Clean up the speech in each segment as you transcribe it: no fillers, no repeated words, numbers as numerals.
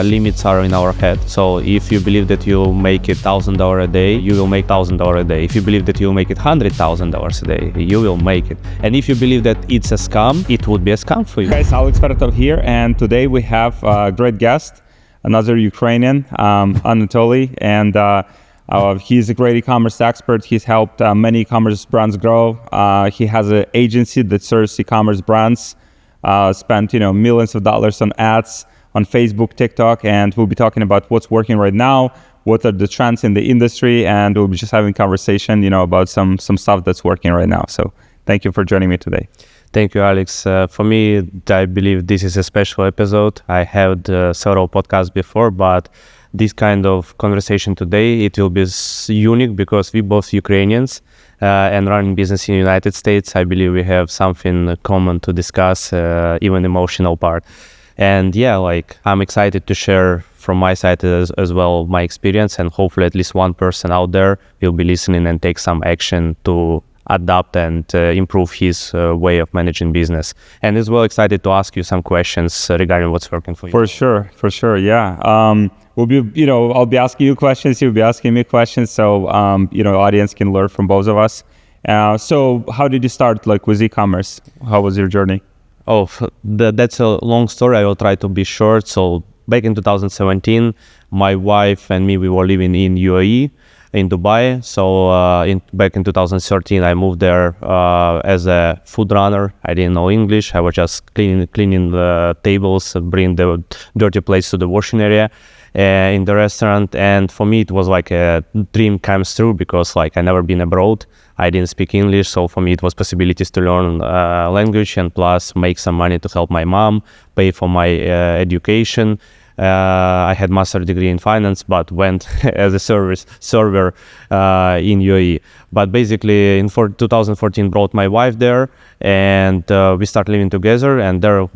Limits are in our head. So if you believe that you'll make it $1,000 a day, you will make $1,000 a day. If you believe that you'll make it $100,000 a day, you will make it. And if you believe that it's a scam, it would be a scam for you. Guys, Alex Fedotoff here, and today we have a great guest, another Ukrainian, Anatoliy, and he's a great e-commerce expert. He's helped many e-commerce brands grow. He has an agency that serves e-commerce brands, spent millions of dollars on ads on Facebook, TikTok, and we'll be talking about what's working right now, what are the trends in the industry, and we'll be just having conversation, about some stuff that's working right now. So thank you for joining me today. Thank you, Alex. For me, I believe this is a special episode. I had several podcasts before, but this kind of conversation today, it will be unique because we both Ukrainians and running business in the United States. I believe we have something common to discuss, even emotional part. And yeah, I'm excited to share from my side as well my experience, and hopefully at least one person out there will be listening and take some action to adapt and improve his way of managing business. And as well excited to ask you some questions regarding what's working for you. For sure, yeah. We'll be, I'll be asking you questions, you'll be asking me questions, so audience can learn from both of us. So how did you start with e-commerce? How was your journey? Oh, that's a long story. I will try to be short. So back in 2017, my wife and me, we were living in UAE, in Dubai. So back in 2013, I moved there as a food runner. I didn't know English. I was just cleaning the tables, bring the dirty plates to the washing area in the restaurant. And for me, it was like a dream comes true because I never been abroad. I didn't speak English, so for me it was possibilities to learn language and plus make some money to help my mom, pay for my education. I had master's degree in finance, but went as a server in UAE. But basically in 2014 brought my wife there, and we started living together, and there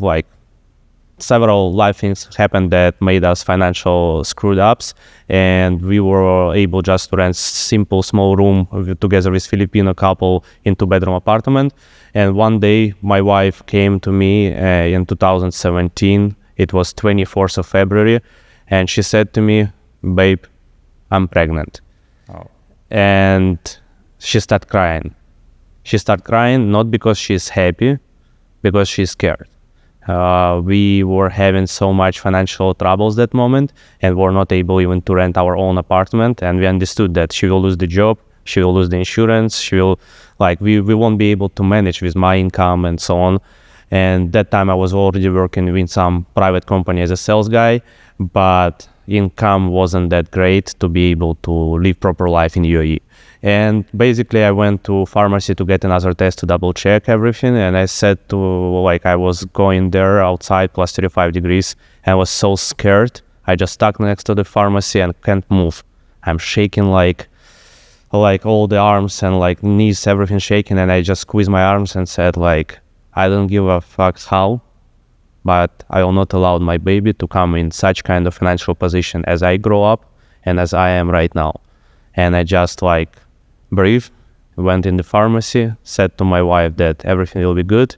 several life things happened that made us financial screwed ups, and we were able just to rent simple small room together with Filipino couple in 2-bedroom apartment. And one day my wife came to me in 2017. It was 24th of February, and she said to me, "Babe, I'm pregnant." Oh. And she started crying. She started crying not because she's happy, because she's scared. We were having so much financial troubles that moment, and were not able even to rent our own apartment. And we understood that she will lose the job, she will lose the insurance, she will we won't be able to manage with my income and so on. And that time I was already working with some private company as a sales guy, but income wasn't that great to be able to live proper life in UAE. And basically I went to pharmacy to get another test to double check everything, and I said to I was going there outside plus 35 degrees, and I was so scared. I just stuck next to the pharmacy and can't move. I'm shaking like all the arms and knees, everything shaking, and I just squeezed my arms and said I don't give a fuck how, but I will not allow my baby to come in such kind of financial position as I grow up and as I am right now. And I just breathed, went in the pharmacy, said to my wife that everything will be good,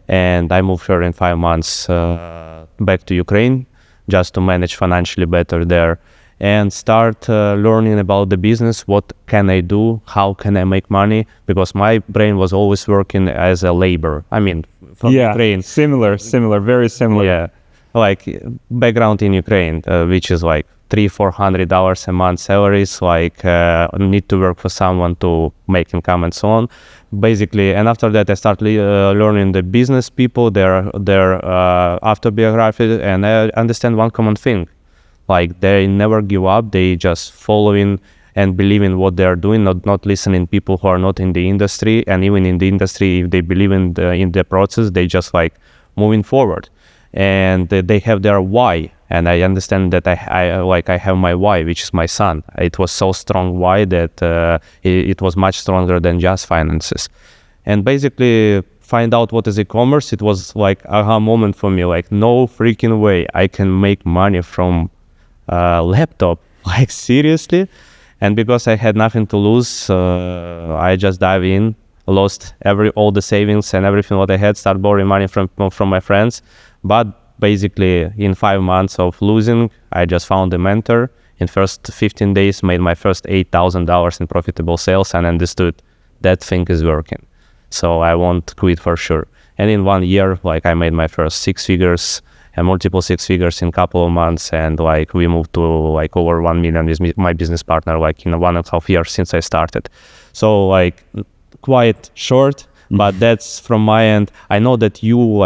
and I moved her in 5 months back to Ukraine just to manage financially better there and start learning about the business. What can I do? How can I make money? Because my brain was always working as a labor. I mean, from Ukraine. Similar, very similar. Yeah, background in Ukraine, which is $300-400 a month salaries, need to work for someone to make income and so on. Basically, and after that I started learning the business people, their autobiography, and I understand one common thing. They never give up, they just following and believe in what they are doing, not listening people who are not in the industry, and even in the industry, if they believe in the process, they just moving forward. And they have their why, and I understand that I have my why, which is my son. It was so strong why that it was much stronger than just finances. And basically find out what is e-commerce, it was aha moment for me, no freaking way I can make money from laptop, seriously. And because I had nothing to lose, I just dive in, lost all the savings and everything what I had, start borrowing money from my friends. But basically in 5 months of losing, I just found a mentor. In first 15 days, made my first $8,000 in profitable sales and understood that thing is working. So I won't quit for sure. And in 1 year, like I made my first 6 figures and multiple 6 figures in a couple of months. And like we moved to like over 1 million with my business partner, like in 1.5 years since I started. So like quite short, but that's from my end. I know that you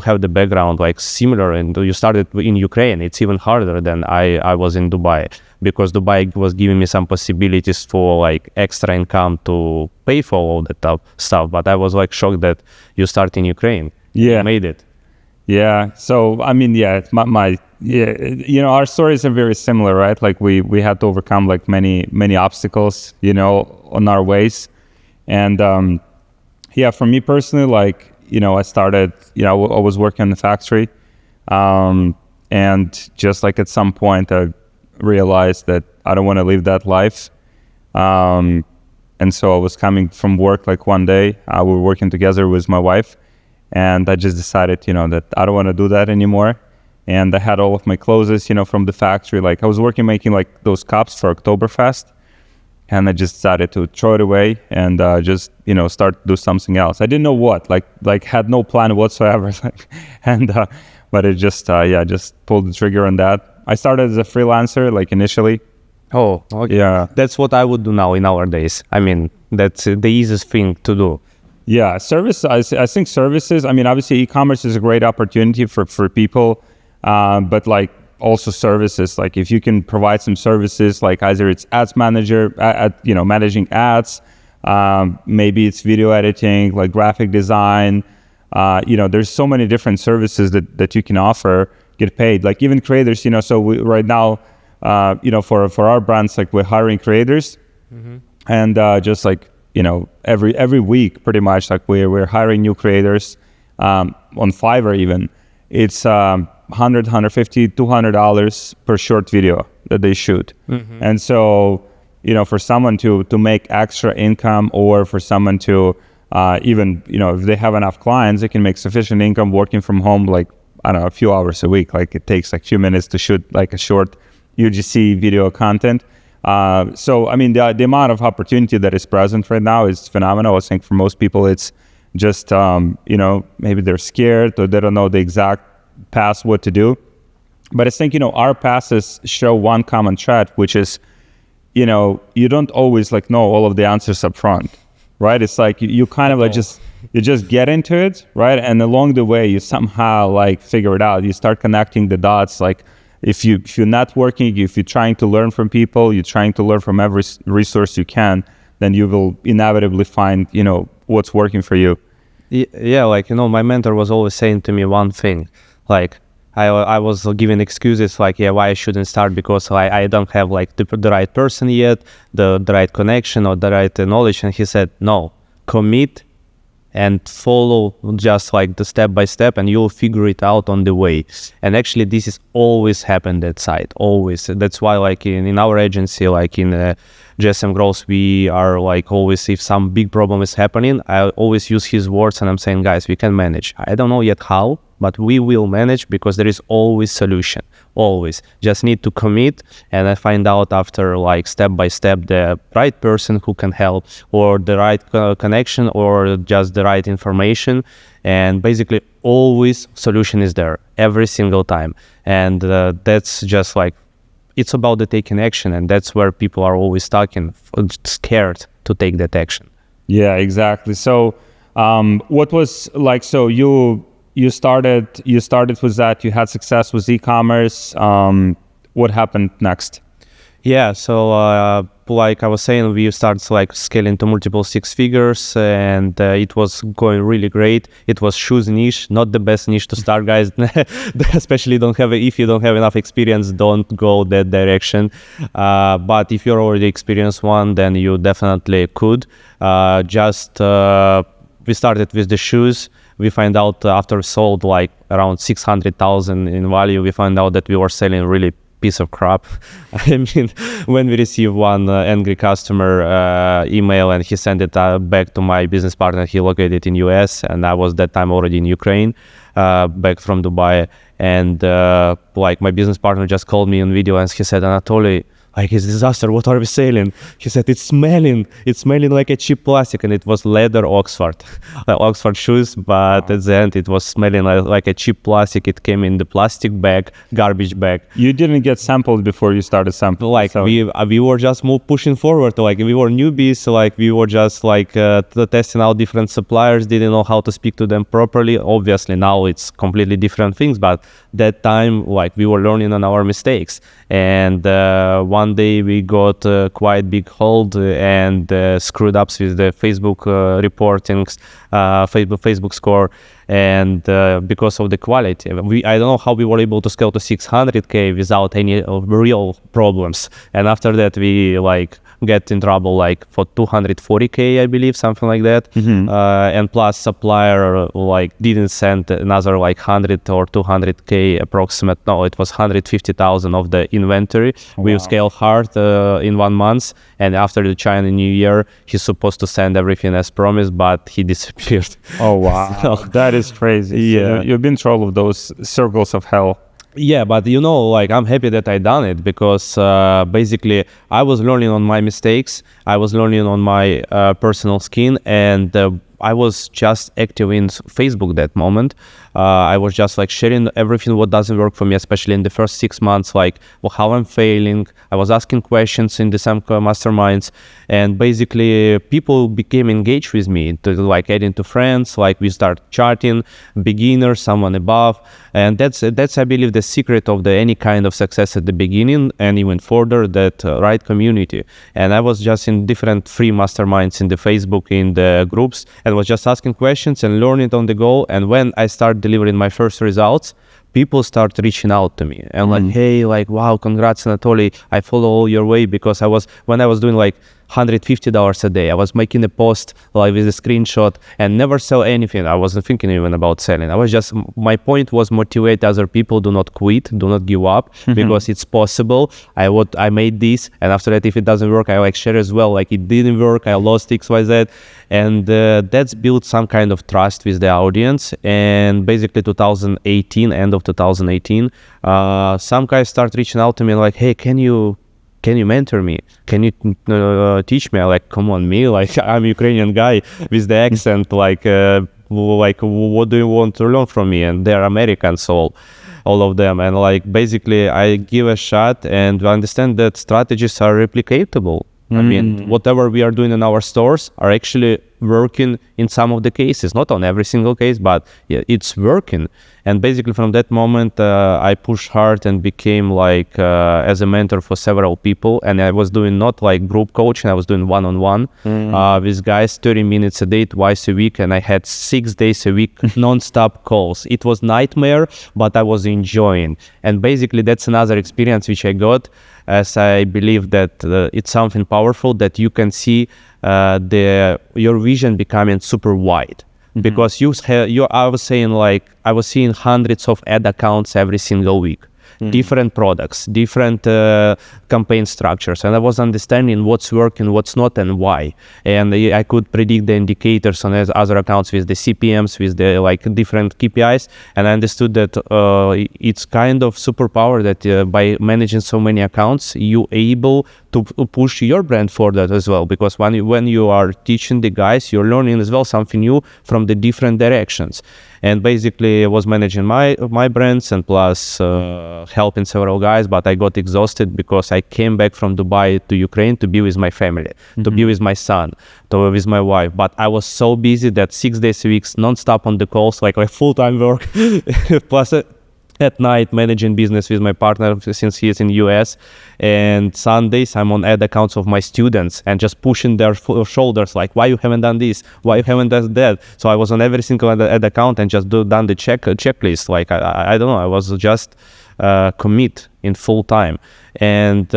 have the background like similar, and you started in Ukraine. It's even harder than I was in Dubai, because Dubai was giving me some possibilities for like extra income to pay for all that stuff. But I was like shocked that you start in Ukraine. Yeah. You made it. Yeah. So, I mean, yeah, it's you know, our stories are very similar, right? Like we had to overcome like many obstacles, you know, on our ways. And, yeah, for me personally, like, you know, I started, you know, I was working in the factory. And just like at some point I realized that I don't want to live that life. And so I was coming from work like one day, we were working together with my wife, and I just decided, you know, that I don't want to do that anymore. And I had all of my clothes, you know, from the factory. Like I was making like those cups for Oktoberfest. And I just decided to throw it away and just, you know, start to do something else. I didn't know what, like had no plan whatsoever. But it just, just pulled the trigger on that. I started as a freelancer, like initially. Oh, okay. Yeah. That's what I would do now in nowadays. I mean, that's the easiest thing to do. Yeah, I think services, I mean, obviously e-commerce is a great opportunity for people, but like, also services, like if you can provide some services, like either it's ads manager, you know, managing ads, maybe it's video editing, like graphic design, you know, there's so many different services that you can offer, get paid. Like even creators, you know, so right now, you know, for our brands, like we're hiring creators, and just like, you know, every week pretty much, like we're hiring new creators on Fiverr even. It's $100, $150, $200 per short video that they shoot. And so, you know, for someone to make extra income, or for someone to even, you know, if they have enough clients, they can make sufficient income working from home, like, I don't know, a few hours a week. Like it takes like a few minutes to shoot like a short UGC video content. So, I mean, the amount of opportunity that is present right now is phenomenal. I think for most people, it's just, you know, maybe they're scared or they don't know the exact path what to do. But I think, you know, our passes show one common thread, which is, you know, you don't always like know all of the answers up front, right? It's like you kind of like you just get into it, right? And along the way, you somehow like figure it out. You start connecting the dots. Like if you're networking, if you're trying to learn from people, you're trying to learn from every resource you can, then you will inevitably find, you know, what's working for you. Yeah, like, you know, my mentor was always saying to me one thing, like, I was giving excuses like, yeah, why I shouldn't start, because I don't have like the right person yet, the right connection or the right knowledge. And he said, no, commit and follow just like the step by step, and you'll figure it out on the way. And actually this is always happened that side, always. That's why like in our agency, like in GSM Growth, we are like always, if some big problem is happening, I always use his words and I'm saying, guys, we can manage. I don't know yet how, but we will manage, because there is always solution, always. Just need to commit, and I find out after like step by step the right person who can help, or the right connection, or just the right information. And basically always solution is there every single time. And that's just like, it's about the taking action, and that's where people are always stuck and scared to take that action. Yeah, exactly. So what was like, so you started with that, you had success with e-commerce. What happened next? Yeah, so like I was saying, we started like scaling to multiple 6 figures, and it was going really great. It was shoes niche, not the best niche to start, guys. Especially if you don't have enough experience, don't go that direction. But if you're already experienced one, then you definitely could. We started with the shoes. We find out after sold like around 600,000 in value, we find out that we were selling really piece of crap. I mean, when we receive one angry customer email and he sent it back to my business partner, he located in US, and I was that time already in Ukraine, back from Dubai. And like my business partner just called me on video and he said, Anatoly, like, it's a disaster, what are we selling? He said, it's smelling like a cheap plastic. And it was leather Oxford, Oxford shoes, but at the end it was smelling like a cheap plastic. It came in the plastic bag, garbage bag. You didn't get sampled before you started sampling. Like, so we were just pushing forward, like we were newbies, like we were just like testing out different suppliers, didn't know how to speak to them properly. Obviously now it's completely different things, but that time, like, we were learning on our mistakes. And one day we got quite big hold and screwed ups with the Facebook reportings, Facebook score, and because of the quality, I don't know how we were able to scale to 600K without any real problems. And after that, we like get in trouble like for 240K, I believe, something like that. And plus supplier like didn't send another like 100 or 200K approximate. No, it was 150,000 of the inventory. Wow. We scaled hard in 1 month, and after the China New Year, he's supposed to send everything as promised, but he disappeared. Oh wow, so, that is crazy. Yeah, so you've been through all of those circles of hell. Yeah, but you know, like, I'm happy that I done it, because basically I was learning on my mistakes, I was learning on my personal skin, and I was just active in Facebook that moment. I was just like sharing everything what doesn't work for me, especially in the first 6 months, like how I'm failing. I was asking questions in the some masterminds, and basically people became engaged with me, to like adding to friends, like we start chatting, beginner, someone above, and that's I believe the secret of any kind of success at the beginning, and even further, that right community. And I was just in different free masterminds in the Facebook, in the groups, and was just asking questions and learning on the go. And when I started delivering my first results, people start reaching out to me and like, hey, like, wow, congrats, Anatoly, I follow your way, because when I was doing like $150 a day, I was making a post like with a screenshot and never sell anything. I wasn't thinking even about selling. I was just, my point was motivate other people, do not quit, do not give up, because it's possible. I made this, and after that, if it doesn't work, I like share as well, like it didn't work, I lost XYZ, and that's built some kind of trust with the audience. And basically 2018, end of 2018, some guys start reaching out to me like, hey, can you mentor me? Can you teach me? I'm like, come on, me, like, I'm a Ukrainian guy with the accent, like what do you want to learn from me? And they're Americans, all of them. And like, basically I give a shot and understand that strategies are replicatable. I mean, whatever we are doing in our stores are actually working in some of the cases, not on every single case, but yeah, it's working. And basically from that moment, I pushed hard and became like as a mentor for several people. And I was doing not like group coaching, I was doing one-on-one with guys, 30 minutes a day, twice a week. And I had 6 days a week, non-stop calls. It was nightmare, but I was enjoying. And basically that's another experience which I got, as I believe that it's something powerful, that you can see your vision becoming super wide. Because I was saying, like, I was seeing hundreds of ad accounts every single week. Different products, different campaign structures, and I was understanding what's working, what's not, and why. And I could predict the indicators on other accounts with the CPMs, with the like different KPIs, and I understood that it's kind of superpower that by managing so many accounts, you able to push your brand further as well. Because when you are teaching the guys, you're learning as well something new from the different directions. And basically I was managing my brands, and plus helping several guys, but I got exhausted because I came back from Dubai to Ukraine to be with my family, to be with my son, to with my wife. But I was so busy that 6 days a week, non-stop on the calls, like full-time work, plus at night managing business with my partner since he is in US. And Sundays I'm on ad accounts of my students and just pushing their shoulders, like, why you haven't done this, why you haven't done that. So I was on every single ad account and just done the checklist. Like I don't know, I was just commit in full time. And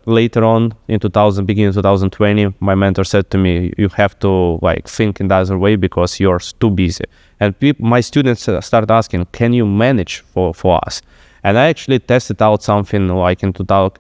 later on in beginning 2020, my mentor said to me, you have to like think in the other way because you're too busy. And my students start asking, can you manage for us? And I actually tested out something like in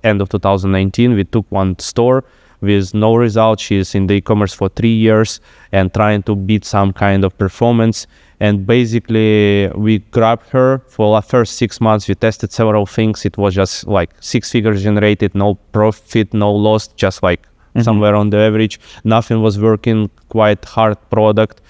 end of 2019. We took one store with no result. She's in the e-commerce for 3 years and trying to beat some kind of performance. And basically we grabbed her for the first 6 months. We tested several things. It was just like 6 figures generated, no profit, no loss, just like somewhere on the average. Nothing was working, quite hard product.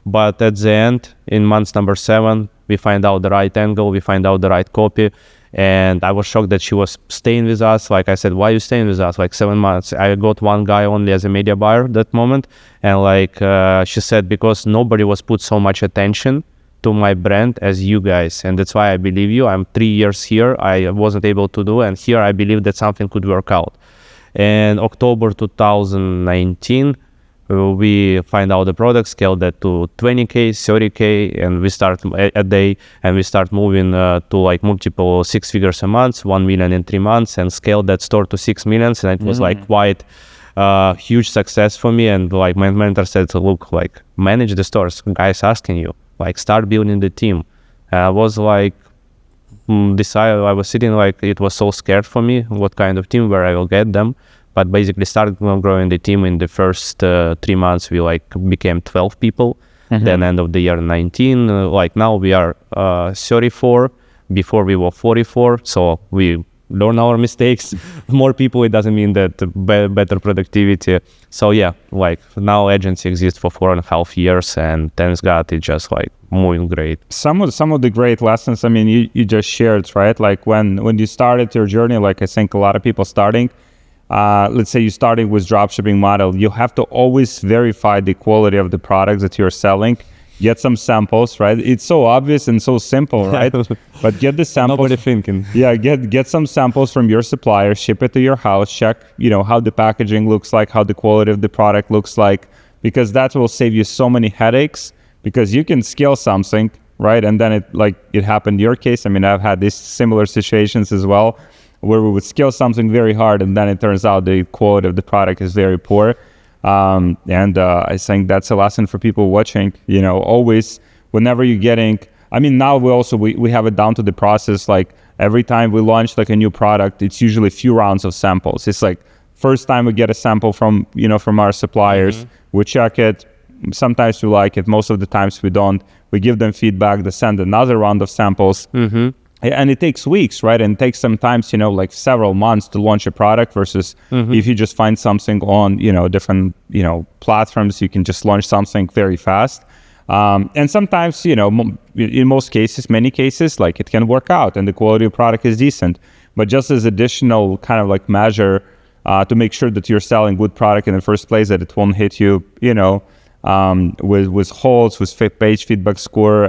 But at the end, in month number 7, we find out the right angle, we find out the right copy. And I was shocked that she was staying with us. Like I said, why are you staying with us? Like 7 months. I got one guy only as a media buyer that moment. And like she said, because nobody was put so much attention to my brand as you guys. And that's why I believe you. I'm 3 years here. I wasn't able to do. And here I believe that something could work out. And October 2019, we find out the product, scale that to 20K, 30K, and we start a day, and we start moving to like multiple 6 figures a month, 1 million in 3 months, and scale that store to 6 million. And it was like quite huge success for me. And like my mentor said, look, like manage the stores, guys asking you, like start building the team. I was like, I was sitting like, it was so scared for me, what kind of team, where I will get them. But basically started growing the team. In the first 3 months, we like became 12 people. Then end of the year 19. Like now we are 34. Before we were 44. So we learn our mistakes. More people, it doesn't mean that better productivity. So yeah, like now agency exists for 4.5 years, and thanks God it's just like moving great. Some of the great lessons, I mean, you just shared, right? Like when you started your journey, like I think a lot of people starting, let's say you're starting with dropshipping model, you have to always verify the quality of the products that you're selling. Get some samples, right? It's so obvious and so simple, right? But get the samples. Nobody thinking. Yeah, get some samples from your supplier, ship it to your house, check, how the packaging looks like, how the quality of the product looks like, because that will save you so many headaches, because you can scale something, right? And then it happened in your case. I mean, I've had these similar situations as well, where we would scale something very hard, and then it turns out the quality of the product is very poor. And I think that's a lesson for people watching, always, whenever you're getting, I mean, now we have it down to the process. Like every time we launch like a new product, it's usually a few rounds of samples. It's like first time we get a sample from our suppliers, we check it. Sometimes we like it. Most of the times we don't. We give them feedback. They send another round of samples. And it takes weeks, right? And it takes sometimes, like several months to launch a product versus if you just find something on, different, platforms, you can just launch something very fast. And sometimes, in most cases, many cases, like it can work out and the quality of product is decent. But just as additional kind of like measure to make sure that you're selling good product in the first place, that it won't hit you, with holds, with page feedback score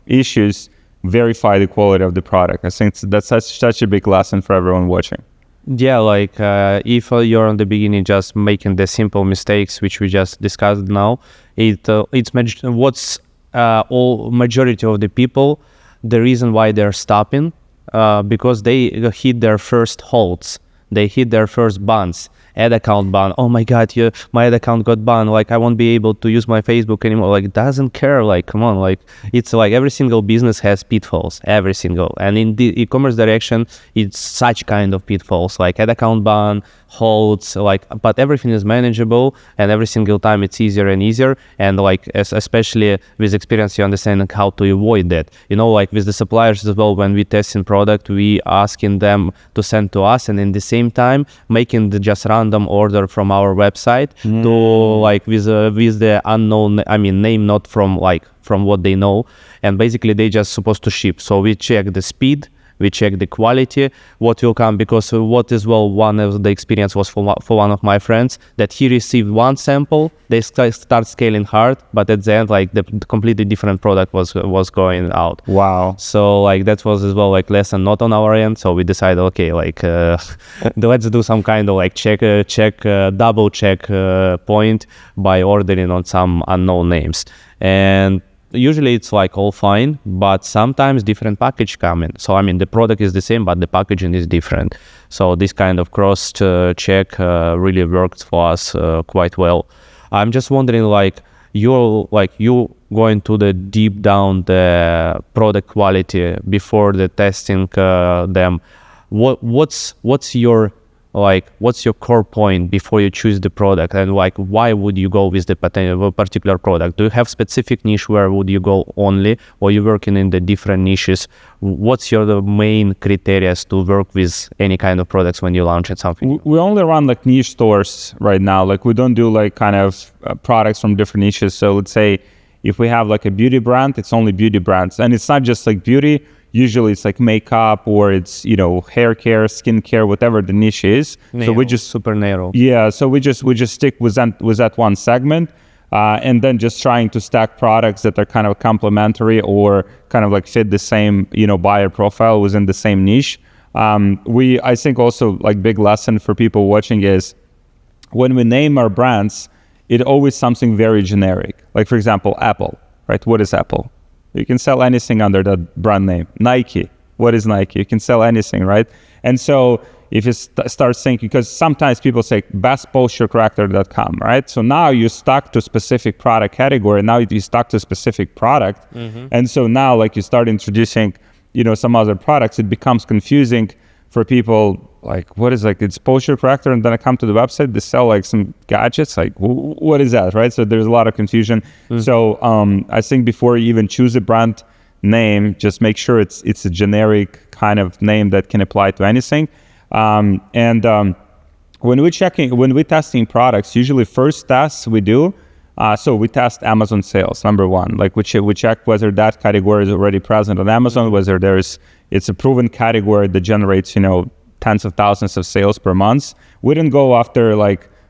issues, verify the quality of the product. I think that's such a big lesson for everyone watching. Yeah, like if you're on the beginning just making the simple mistakes which we just discussed now, what's all majority of the people, the reason why they're stopping, because they hit their first holds, they hit their first bans. Ad account ban. Oh my God, my ad account got banned. Like I won't be able to use my Facebook anymore. Like it doesn't care. Like come on. Like it's like every single business has pitfalls. Every single. And in the e-commerce direction, it's such kind of pitfalls. Like ad account ban, holds. Like but everything is manageable, and every single time it's easier and easier. And like especially with experience, you understand how to avoid that. Like with the suppliers as well. When we testing product, we asking them to send to us, and in the same time making the just random order from our website to like with the unknown, name not from what they know, and basically they just supposed to ship. So we check the speed, we check the quality, what will come, because one of the experience was for one of my friends, that he received one sample, they start scaling hard, but at the end like the completely different product was going out. Wow. So like that was as well like lesson not on our end. So we decided, okay, like let's do some kind of like double check point by ordering on some unknown names. And usually it's like all fine, but sometimes different package come in. So the product is the same, but the packaging is different. So this kind of cross check really worked for us quite well. I'm just wondering, like, you going to the deep down the product quality before the testing them. What's your core point before you choose the product, and why would you go with the particular product? Do you have specific niche where would you go only, or you working in the different niches? What's the main criteria to work with any kind of products when you launch something? We only run niche stores right now. We don't do products from different niches. So let's say if we have a beauty brand, it's only beauty brands, and it's not just beauty. Usually it's makeup, or it's hair care, skin care, whatever the niche is. Narrow, so we just super narrow. Yeah, so we just stick with that one segment, and then just trying to stack products that are kind of complementary or kind of fit the same buyer profile within the same niche. I think also big lesson for people watching is when we name our brands, it always something very generic. For example, Apple, right? What is Apple? You can sell anything under that brand name. Nike, what is Nike? You can sell anything, right? And so if you start thinking, because sometimes people say bestposturecorrector.com, right? So now you're stuck to specific product category. Now you're stuck to specific product. Mm-hmm. And so now you start introducing, some other products, it becomes confusing for people. What is it's posture corrector, and then I come to the website, they sell some gadgets. What is that, right? So there's a lot of confusion. Mm-hmm. So I think before you even choose a brand name, just make sure it's a generic kind of name that can apply to anything. When we're testing products, usually first tests we do. So we test Amazon sales, number one. We check whether that category is already present on Amazon, whether it's a proven category that generates tens of thousands of sales per month. We didn't go after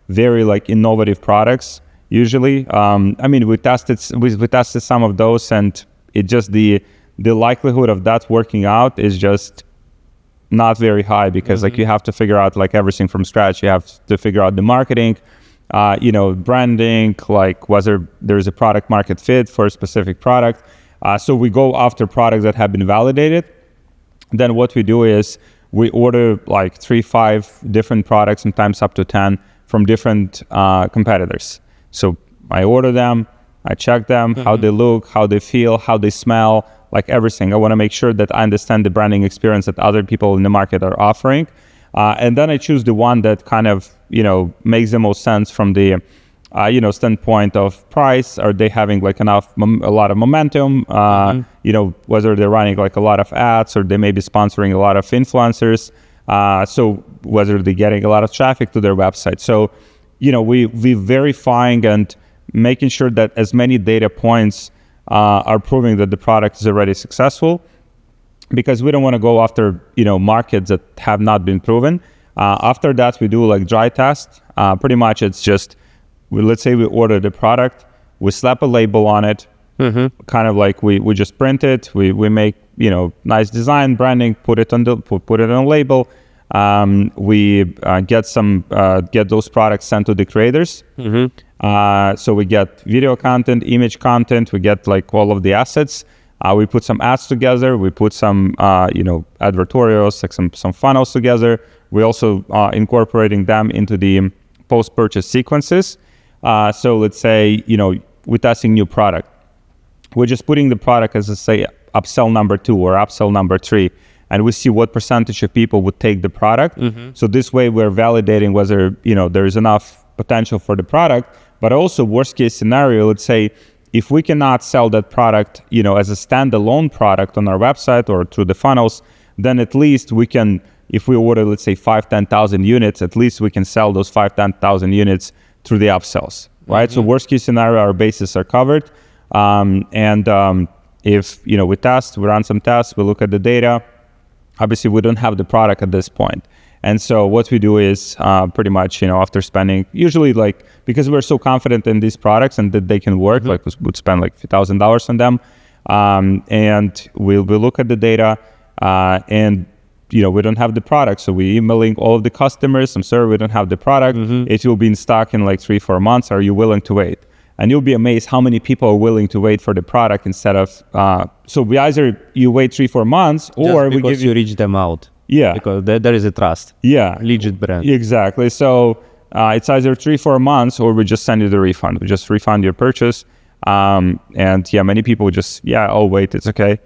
very innovative products usually. We tested some of those, and it just the likelihood of that working out is just not very high, because you have to figure out everything from scratch. You have to figure out the marketing, branding, whether there's a product market fit for a specific product. So we go after products that have been validated. Then what we do is we order 3-5 different products, sometimes up to 10 from different competitors. So I order them, I check them, mm-hmm. how they look, how they feel, how they smell, everything. I want to make sure that I understand the branding experience that other people in the market are offering. And then I choose the one that kind of, makes the most sense from the, standpoint of price. Are they having a lot of momentum? Mm-hmm. Whether they're running a lot of ads, or they may be sponsoring a lot of influencers. So whether they're getting a lot of traffic to their website. So, we verifying and making sure that as many data points are proving that the product is already successful, because we don't want to go after, markets that have not been proven. After that, we do dry test. Pretty much it's just, let's say we order the product, we slap a label on it, mm-hmm. kind of we just print it, we make nice design, branding, put it on a label. We get those products sent to the creators. Mm-hmm. So we get video content, image content, we get all of the assets. We put some ads together, we put some advertorials, some funnels together. We also incorporating them into the post-purchase sequences. So let's say, we're testing new product. We're just putting the product as, say, upsell number 2 or upsell number 3, and we see what percentage of people would take the product. Mm-hmm. So this way we're validating whether, there is enough potential for the product. But also worst case scenario, let's say, if we cannot sell that product, as a standalone product on our website or through the funnels, then at least we can, if we order, let's say 5,000-10,000 units, at least we can sell those 5,000-10,000 units through the upsells, right? Mm-hmm. So worst case scenario, our bases are covered. If, we test, we run some tests, we look at the data, obviously we don't have the product at this point. And so what we do is pretty much, after spending, usually because we're so confident in these products and that they can work, mm-hmm. We would spend a few $1,000s on them. And we'll look at the data and, we don't have the product. So we're emailing all of the customers, I'm sorry, we don't have the product. Mm-hmm. It will be in stock in 3-4 months. Are you willing to wait? And you'll be amazed how many people are willing to wait for the product instead of, so we either you wait 3-4 months or we give you reach them out. Yeah. Because there is a trust. Yeah. Legit brand. Exactly. So it's either 3-4 months or we just send you the refund. We just refund your purchase. And yeah, many people just, oh, wait, it's okay.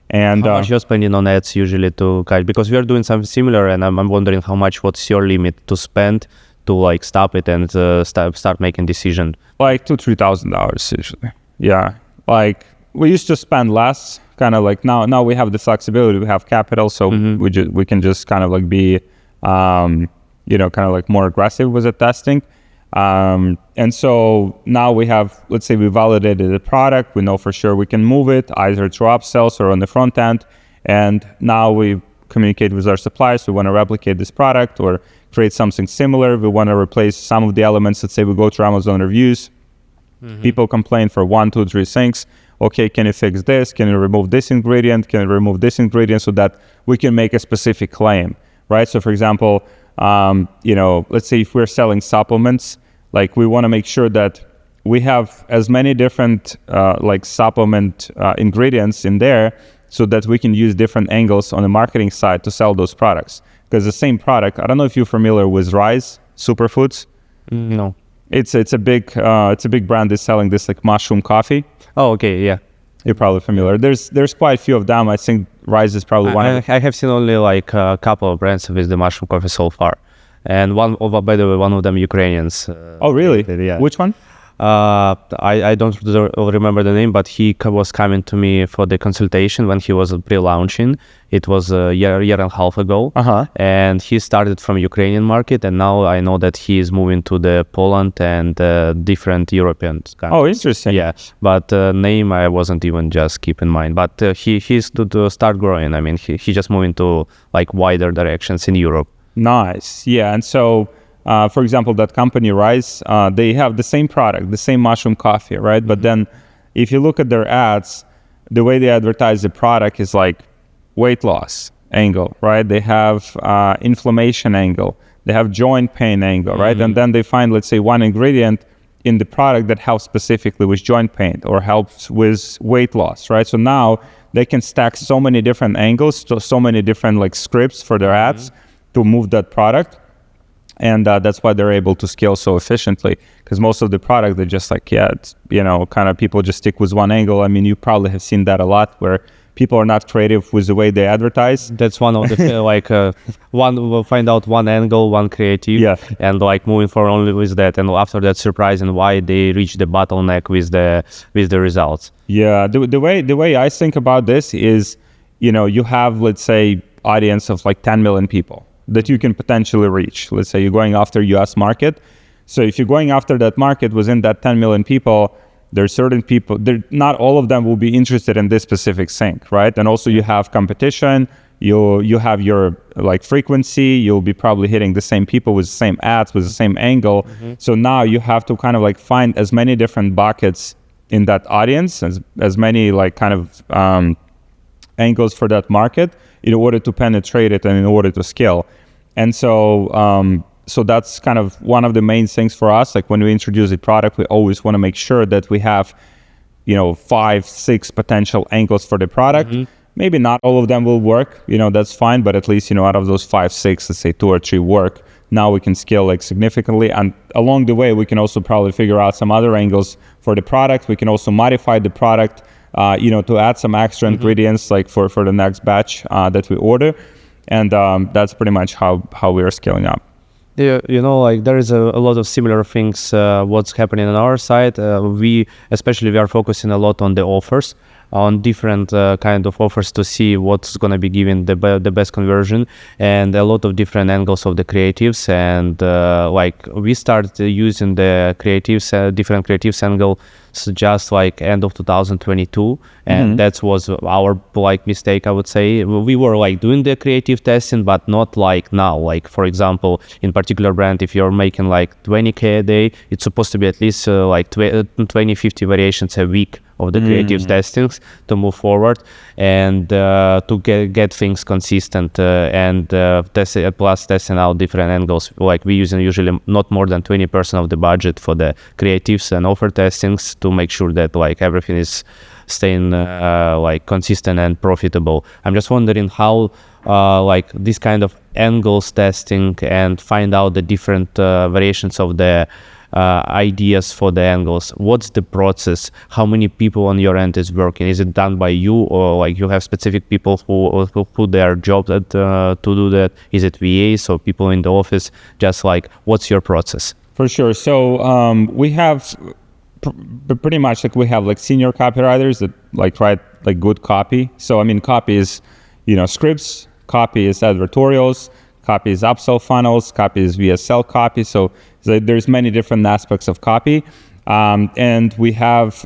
And how much you're spending on ads usually to catch? Because we are doing something similar, and I'm wondering what's your limit to spend to like stop it and start making decision? Like $2,000-$3,000 usually. Yeah, like we used to spend less. Kind of like now we have the flexibility, we have capital, so we can just kind of like be kind of like more aggressive with the testing. And so now we have, let's say we validated the product, we know for sure we can move it either through upsells or on the front end. And now we communicate with our suppliers, we want to replicate this product or create something similar. We want to replace some of the elements. Let's say we go to Amazon reviews, people complain for 1, 2, 3 things. Okay, can you fix this? Can you remove this ingredient? Can you remove this ingredient, so that we can make a specific claim, right? So for example, let's say if we're selling supplements, like we want to make sure that we have as many different like supplement ingredients in there, so that we can use different angles on the marketing side to sell those products. Because the same product, I don't know if you're familiar with Rise Superfoods. No. It's a big brand that's selling this like mushroom coffee. Oh, okay, yeah. You're probably familiar. There's quite a few of them. I think Rise is probably one of them. I have seen only like a couple of brands with the mushroom coffee so far. And by the way, one of them Ukrainians. Oh, really? Yeah. Which one? I don't remember the name, but he was coming to me for the consultation when he was pre-launching. It was a year and a half ago. And he started from Ukrainian market, and now I know that he is moving to the Poland and different European countries. Oh, interesting. Yeah, but name I wasn't even just keep in mind. But he's to start growing. I mean, he just moving to like wider directions in Europe. Nice. Yeah, and so for example, that company Rise, they have the same product, the same mushroom coffee, right? But then if you look at their ads, the way they advertise the product is like weight loss angle, right? They have inflammation angle, they have joint pain angle, right? And then they find, let's say, one ingredient in the product that helps specifically with joint pain or helps with weight loss, right? So now they can stack so many different angles, so many different like scripts for their ads to move that product. And that's why they're able to scale so efficiently, because most of the product, they're just like, it's, kind of people just stick with one angle. I mean, you probably have seen that a lot, where people are not creative with the way they advertise. That's one of the one will find out one angle, one creative, and like moving forward only with that, and after that surprising why they reach the bottleneck with the results. Yeah, the way I think about this is, you have, let's say, audience of like 10 million people that you can potentially reach. Let's say you're going after US market. So if you're going after that market, within that 10 million people, there are certain people, not all of them will be interested in this specific thing, right? And also you have competition, you have your like frequency, you'll be probably hitting the same people with the same ads, with the same angle. So now you have to kind of like find as many different buckets in that audience, as many like kind of angles for that market, in order to penetrate it and in order to scale. And so so that's kind of one of the main things for us. Like when we introduce a product, we always want to make sure that we have 5, 6 potential angles for the product. Maybe not all of them will work, that's fine, but at least out of those 5, 6, let's say 2 or 3 work. Now we can scale like significantly, and along the way we can also probably figure out some other angles for the product. We can also modify the product to add some extra ingredients like for the next batch that we order. And that's pretty much how we are scaling up. Yeah, like there is a lot of similar things what's happening on our side. We are focusing a lot on the offers, on different kind of offers to see what's going to be giving the best conversion, and a lot of different angles of the creatives. And like we started using the creatives, different creatives angle just like end of 2022, and that was our like mistake, I would say. We were like doing the creative testing, but not like now. Like for example, in particular brand, if you're making like 20k a day, it's supposed to be at least like 20-50 variations a week of the creative testings to move forward and to get things consistent and plus testing out different angles. Like we using usually not more than 20% of the budget for the creatives and offer testings to make sure that like everything is staying like consistent and profitable. I'm just wondering how like this kind of angles testing and find out the different variations of the ideas for the angles? What's the process? How many people on your end is working? Is it done by you, or like you have specific people who put their job to do that? Is it VAs or people in the office? Just like, what's your process? For sure. So we have pretty much like we have like senior copywriters that like write like good copy. So I mean, copy is, you know, scripts, copy is advertorials, copy is upsell funnels, copy is VSL copy. So there's many different aspects of copy. And we have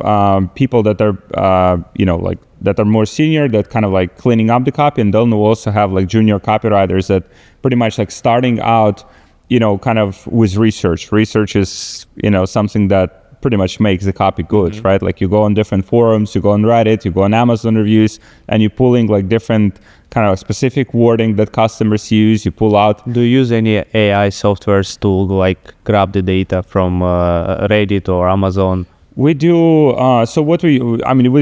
people that are, you know, like that are more senior, that kind of like cleaning up the copy. And then we'll also have like junior copywriters that pretty much like starting out, you know, kind of with research. Research is, you know, something that pretty much makes the copy good, right? Like you go on different forums, you go on Reddit, you go on Amazon reviews, and you're pulling like different kind of specific wording that customers use. You pull out. Do you use any AI softwares to like grab the data from Reddit or Amazon? We do. So what we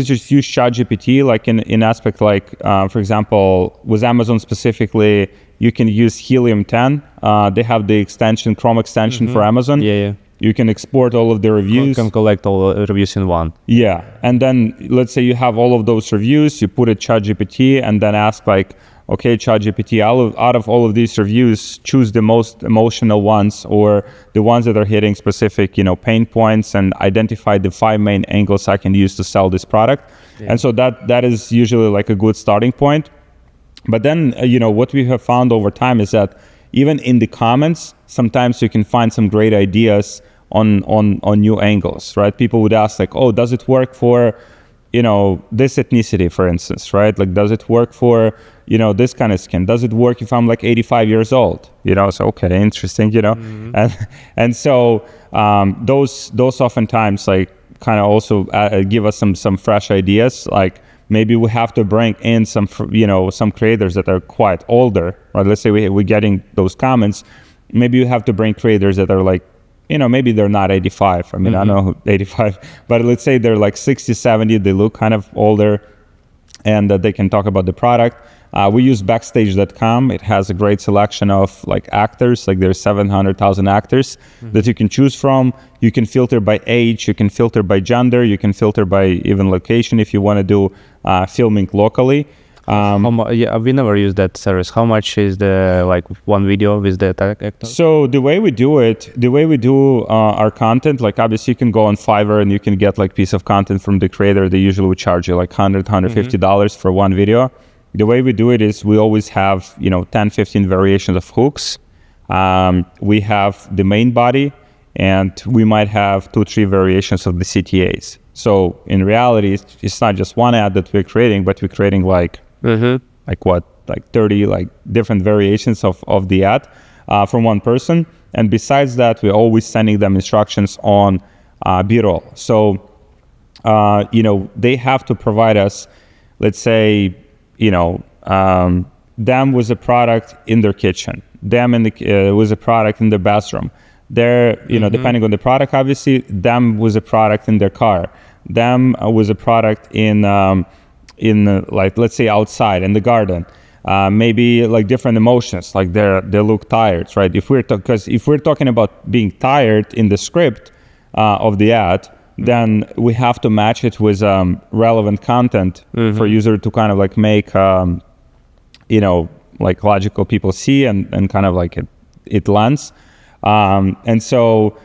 just use ChatGPT, like in aspect like, for example, with Amazon specifically, you can use Helium 10. They have the extension, Chrome extension for Amazon. Yeah. You can export all of the reviews. You can collect all the reviews in one. Yeah. And then let's say you have all of those reviews, you put it ChatGPT and then ask like, okay, ChatGPT, out of all of these reviews, choose the most emotional ones or the ones that are hitting specific, you know, pain points, and identify the 5 main angles I can use to sell this product. Yeah. And so that is usually like a good starting point. But then, you know, what we have found over time is that even in the comments, sometimes you can find some great ideas on new angles, right? People would ask like, oh, does it work for, you know, this ethnicity, for instance, right? Like, does it work for, you know, this kind of skin? Does it work if I'm like 85 years old? You know, so, okay, interesting, you know? And so those oftentimes like kind of also give us some fresh ideas. Like, maybe we have to bring in some, you know, some creators that are quite older, right? Let's say we're getting those comments. Maybe you have to bring creators that are like, you know, maybe they're not 85. I mean, I don't know 85, but let's say they're like 60, 70. They look kind of older, and that they can talk about the product. We use Backstage.com. It has a great selection of like actors. Like there's 700,000 actors that you can choose from. You can filter by age. You can filter by gender. You can filter by even location if you want to do filming locally. Yeah, we never used that service. How much is the like one video with the actor? So the way we do our content, like obviously you can go on Fiverr and you can get like piece of content from the creator. They usually would charge you like $150 for one video. The way we do it is we always have, you know, 10, 15 variations of hooks. We have the main body, and we might have 2, 3 variations of the CTAs. So in reality, it's not just one ad that we're creating, but we're creating like, like 30 like different variations of the ad from one person. And besides that, we're always sending them instructions on B-roll. So, you know, they have to provide us, let's say, you know, them with a product in their kitchen, them with a product in their bathroom. They're, you know, depending on the product, obviously, them with a product in their car, them with a product in like, let's say outside in the garden, maybe like different emotions, like they look tired, right? If we're talking about being tired in the script of the ad, then we have to match it with relevant content for user to kind of like make, you know, like logical people see and kind of like it lands. And so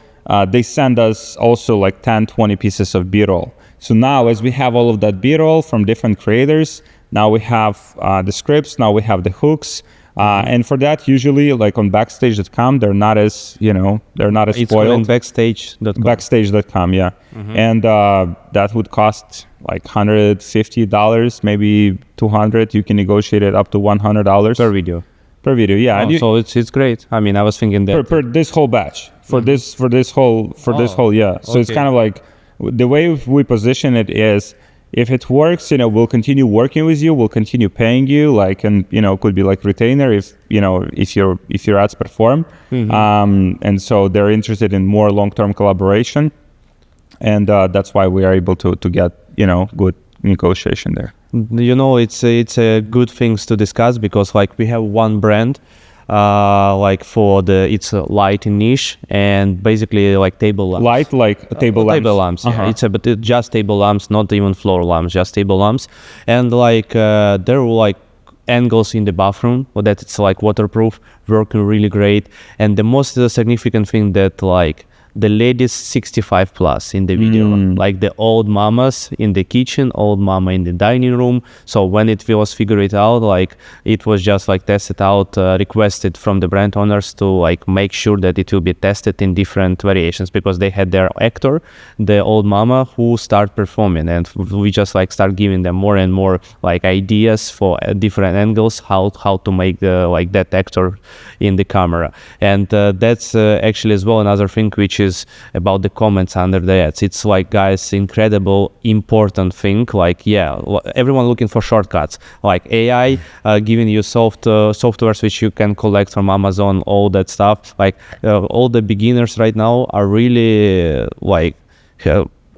they send us also like 10, 20 pieces of B-roll. So now as we have all of that B-roll from different creators, now we have the scripts, now we have the hooks. And for that, usually like on Backstage.com, they're not as, you know, they're not as spoiled. It's Backstage.com. Backstage.com, yeah. And that would cost like $150, maybe $200. You can negotiate it up to $100 per video. Per video, yeah. Oh, so it's great. I mean, I was thinking that per this whole batch, for this whole, yeah. So it's kind of like the way we position it is, if it works, you know, we'll continue working with you, we'll continue paying you, like, and you know, could be like retainer if you know if your ads perform, and so they're interested in more long-term collaboration, and that's why we are able to get, you know, good negotiation there. You know, it's a good things to discuss, because like we have one brand like for it's a light niche and basically like table lamps. Light like table lamps. Table lamps. Yeah, but it's just table lamps, not even floor lamps, just table lamps. And like there were like angles in the bathroom that it's like waterproof, working really great. And the most significant thing that like the ladies 65 plus in the video, like the old mamas in the kitchen, old mama in the dining room. So when it was figured out, like it was just like tested out, requested from the brand owners to like make sure that it will be tested in different variations, because they had their actor, the old mama, who start performing, and we just like start giving them more and more like ideas for different angles, how to make the like that actor in the camera. And that's actually as well another thing which is about the comments under the ads. It's like, guys, incredible important thing. Like, yeah, everyone looking for shortcuts, like AI giving you softwares which you can collect from Amazon, all that stuff. Like all the beginners right now are really like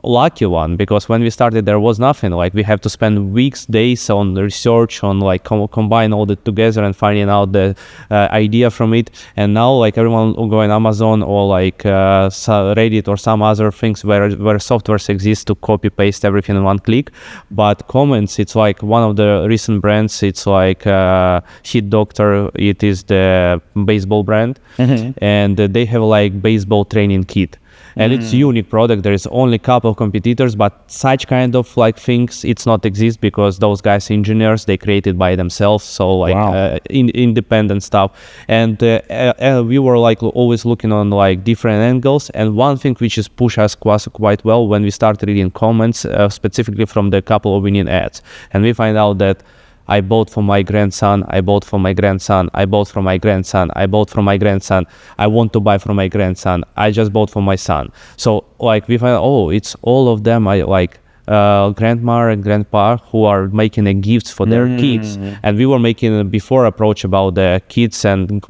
lucky one, because when we started there was nothing. Like we have to spend weeks, days on research, on like combine all that together and finding out the idea from it. And now like everyone will go on Amazon or like Reddit or some other things where softwares exist to copy paste everything in one click. But comments, it's like one of the recent brands, it's like Hit Doctor, it is the baseball brand, and they have like baseball training kit. And it's a unique product. There is only a couple of competitors, but such kind of like things, it's not exist, because those guys, engineers, they created by themselves. So like independent stuff. And we were like always looking on like different angles. And one thing which is push us quite well when we start reading comments, specifically from the couple of winning ads. And we find out that I bought for my grandson, I bought for my grandson, I bought for my grandson, I bought for my grandson, I want to buy for my grandson, I just bought for my son. So like we find, it's all of them, I like grandma and grandpa who are making gifts for their kids. And we were making before approach about the kids and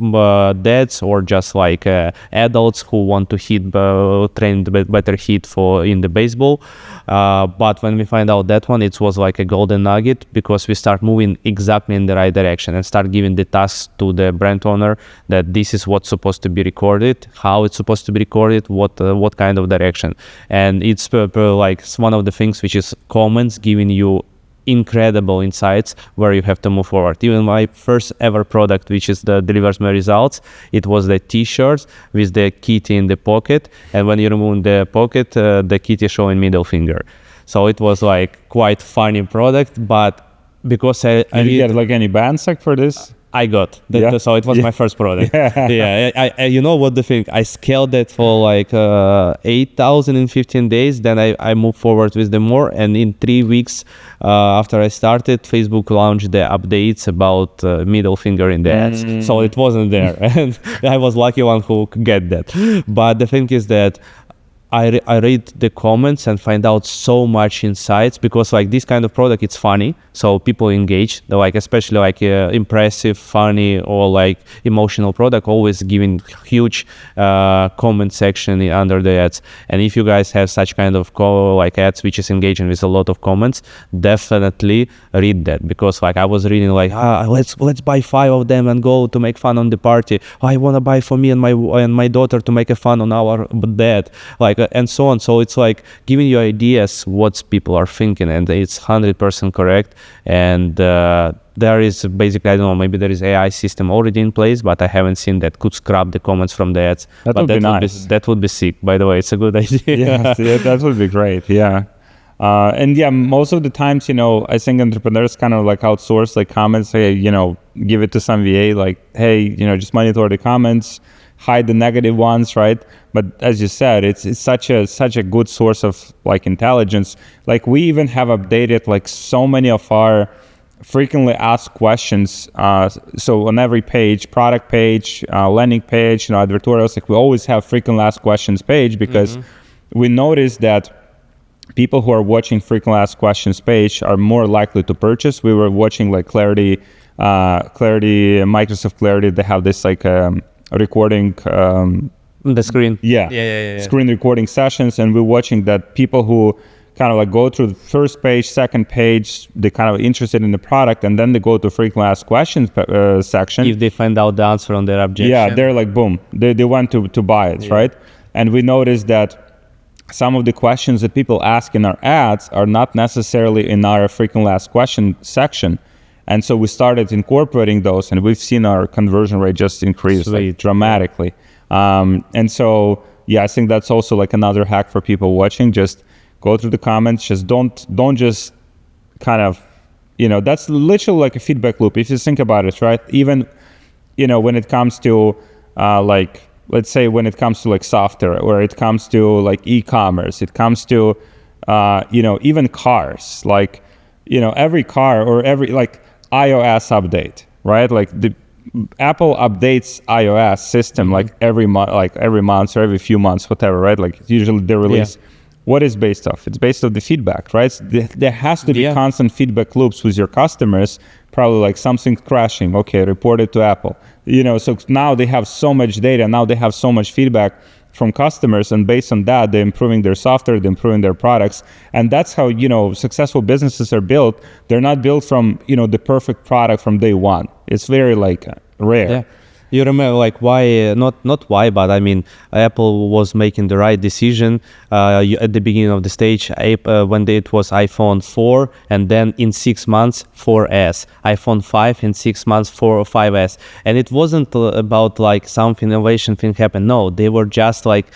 dads, or just like adults who want to train better hit for in the baseball. But when we find out that one, it was like a golden nugget, because we start moving exactly in the right direction and start giving the tasks to the brand owner that this is what's supposed to be recorded, how it's supposed to be recorded, what kind of direction. And it's like one of the things which is comments giving you incredible insights where you have to move forward. Even my first ever product, which is the delivers my results, it was the t-shirt with the kitty in the pocket, and when you remove the pocket, the kitty showing middle finger. So it was like quite funny product, but because I did you get like any bans like for this? I got that, so it was my first product. I you know what the thing, I scaled that for like 8,000 in 15 days. Then I moved forward with the more, and in 3 weeks after I started, Facebook launched the updates about middle finger in the ads. So it wasn't there, and I was lucky one who could get that. But the thing is that I read the comments and find out so much insights, because like this kind of product, it's funny, so people engage. They're like, especially like impressive, funny, or like emotional product, always giving huge comment section under the ads. And if you guys have such kind of like ads which is engaging with a lot of comments, definitely read that, because like I was reading like, let's buy 5 of them and go to make fun on the party. I want to buy for me and my daughter to make a fun on our dad, like, and so on. So it's like giving you ideas what people are thinking, and it's 100% correct. And there is basically, I don't know, maybe there is AI system already in place, but I haven't seen that could scrub the comments from the ads. That would be nice. That would be sick, by the way. It's a good idea. Yeah, that would be great. Yeah. And yeah, most of the times, I think entrepreneurs kind of like outsource like comments, hey, give it to some VA, like, hey, just monitor the comments, hide the negative ones, right? But as you said, it's such a good source of like intelligence. Like we even have updated like so many of our frequently asked questions. So on every page, product page, landing page, advertorials, like we always have frequently asked questions page, because we noticed that people who are watching frequently asked questions page are more likely to purchase. We were watching like Clarity, Microsoft Clarity. They have this like recording the screen. Yeah. Screen recording sessions, and we're watching that people who kind of like go through the first page, second page, they kind of interested in the product, and then they go to frequently asked questions section. If they find out the answer on their objection. Yeah, they're like, boom, they want to buy it, right? And we noticed that some of the questions that people ask in our ads are not necessarily in our frequently asked question section. And so we started incorporating those, and we've seen our conversion rate just increase like, dramatically. And so, I think that's also like another hack for people watching. Just go through the comments. Just don't just kind of, that's literally like a feedback loop. If you think about it, right? Even, when it comes to like, let's say when it comes to like software, or it comes to like e-commerce, it comes to, even cars, like, every car or every like iOS update, right? Like the Apple updates iOS system like every month or every few months, whatever, right? Like usually they release. What is based off? It's based off the feedback, right? So there has to be constant feedback loops with your customers. Probably like something crashing. Okay, report it to Apple. So now they have so much data. Now they have so much feedback from customers, and based on that, they're improving their software, they're improving their products, and that's how successful businesses are built. They're not built from the perfect product from day one. It's very like rare. Yeah. You remember like why, not why, but I mean, Apple was making the right decision at the beginning of the stage when it was iPhone 4, and then in 6 months 4S, iPhone 5 in 6 months 4 or 5S. And it wasn't about like some innovation thing happened. No, they were just like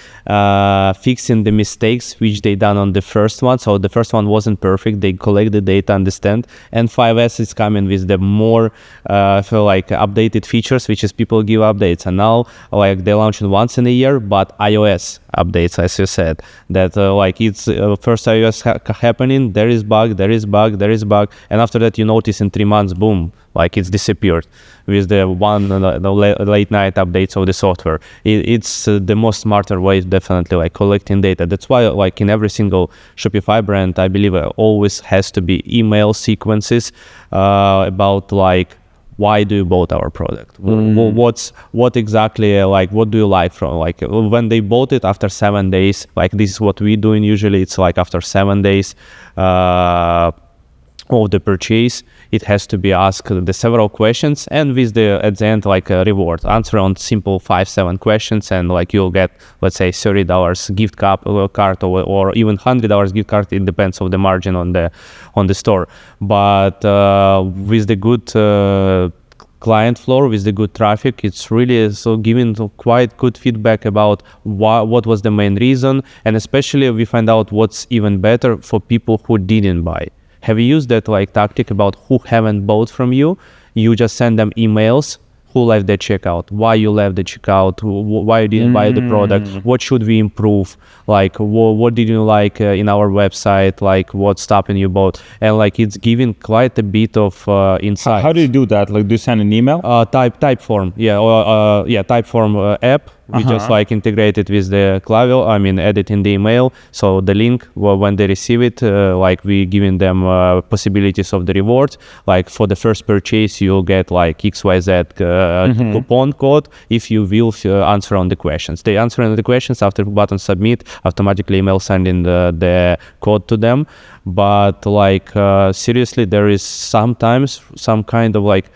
fixing the mistakes which they done on the first one. So the first one wasn't perfect. They collect the data, understand. And 5S is coming with the more updated features, which is people give updates. And now like they launch it once in a year, but iOS updates, as you said, that like it's first iOS happening, there is bug, and after that you notice in 3 months, boom, like it's disappeared with the late night updates of the software. It's the most smarter way, definitely, like collecting data. That's why like in every single Shopify brand, I believe always has to be email sequences about like, why do you bought our product? What exactly, like, what do you like from, like, when they bought it after 7 days, like this is what we doing usually. It's like after 7 days of the purchase, it has to be asked the several questions, and with the at the end like a reward answer on simple 5-7 questions, and like you'll get, let's say, $30 gift card or even $100 gift card. It depends on the margin on the store, but with the good client flow, with the good traffic, it's really so giving quite good feedback about what was the main reason, and especially we find out what's even better for people who didn't buy. Have you used that like tactic about who haven't bought from you? You just send them emails, who left the checkout, why you left the checkout, why you didn't buy the product, what should we improve, like what did you like in our website, like what stopping you bought, and like it's giving quite a bit of insight. How do you do that? Like, do you send an email? Typeform, Typeform app. We just like integrate it with the Klaviyo, add it in the email. So the link, when they receive it, like we giving them possibilities of the rewards. Like for the first purchase, you'll get like XYZ coupon code if you will answer on the questions. They answer on the questions, after button submit, automatically email sending the code to them. But like seriously, there is sometimes some kind of like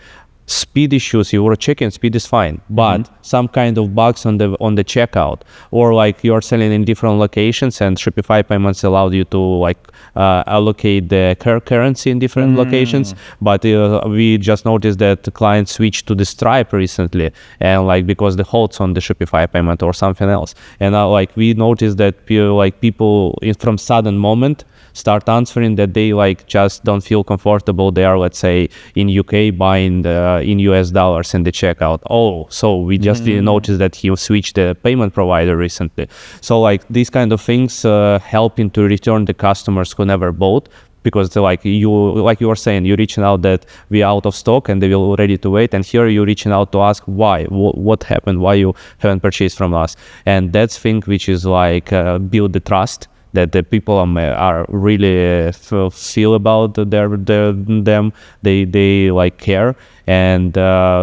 speed issues. You were checking, speed is fine, but some kind of bugs on the checkout, or like you're selling in different locations, and Shopify payments allowed you to like allocate the currency in different locations. But we just noticed that the client switched to the Stripe recently, and like because the holds on the Shopify payment or something else, and like we noticed that people from sudden moment start answering that they like just don't feel comfortable. They are, let's say, in UK buying in US dollars in the checkout. Oh, so we just didn't notice that he switched the payment provider recently. So like these kind of things helping to return the customers who never bought, because like you were saying, you're reaching out that we are out of stock and they will ready to wait, and here you're reaching out to ask why, what happened, why you haven't purchased from us. And that's thing which is like build the trust that the people are really feel about them, they like care, and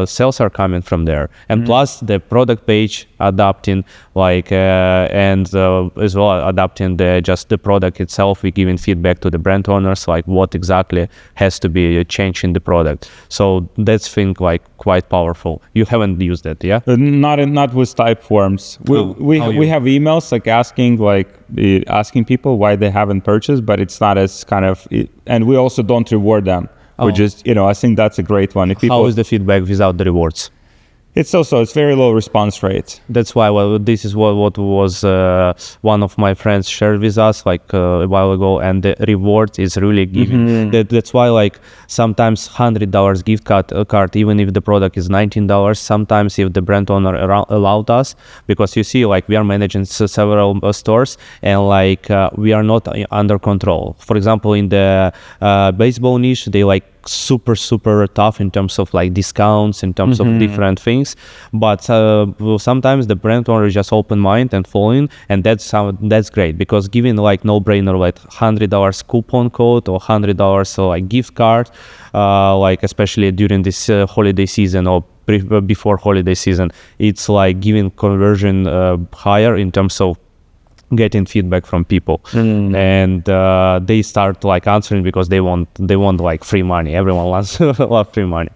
sales are coming from there. And plus the product page adapting, like and as well adapting just the product itself. We giving feedback to the brand owners, like what exactly has to be changed in the product. So that's thing like quite powerful. You haven't used that, yeah? Not with type forms. We have emails like asking people why they haven't purchased, but it's not as kind of, and we also don't reward them. We just, I think that's a great one. If people, how is the feedback without the rewards? It's very low response rate. That's why, this is what was one of my friends shared with us like a while ago, and the reward is really giving. That's why like sometimes $100 gift card, even if the product is $19, sometimes if the brand owner allowed us, because you see like we are managing several stores, and like we are not under control. For example, in the baseball niche, they like super tough in terms of like discounts, in terms of different things, but sometimes the brand owner is just open mind and following, and that's great, because giving like no-brainer like $100 coupon code or $100 like gift card, like especially during this holiday season or before holiday season, it's like giving conversion higher in terms of getting feedback from people, and they start like answering because they want like free money. Everyone wants free money.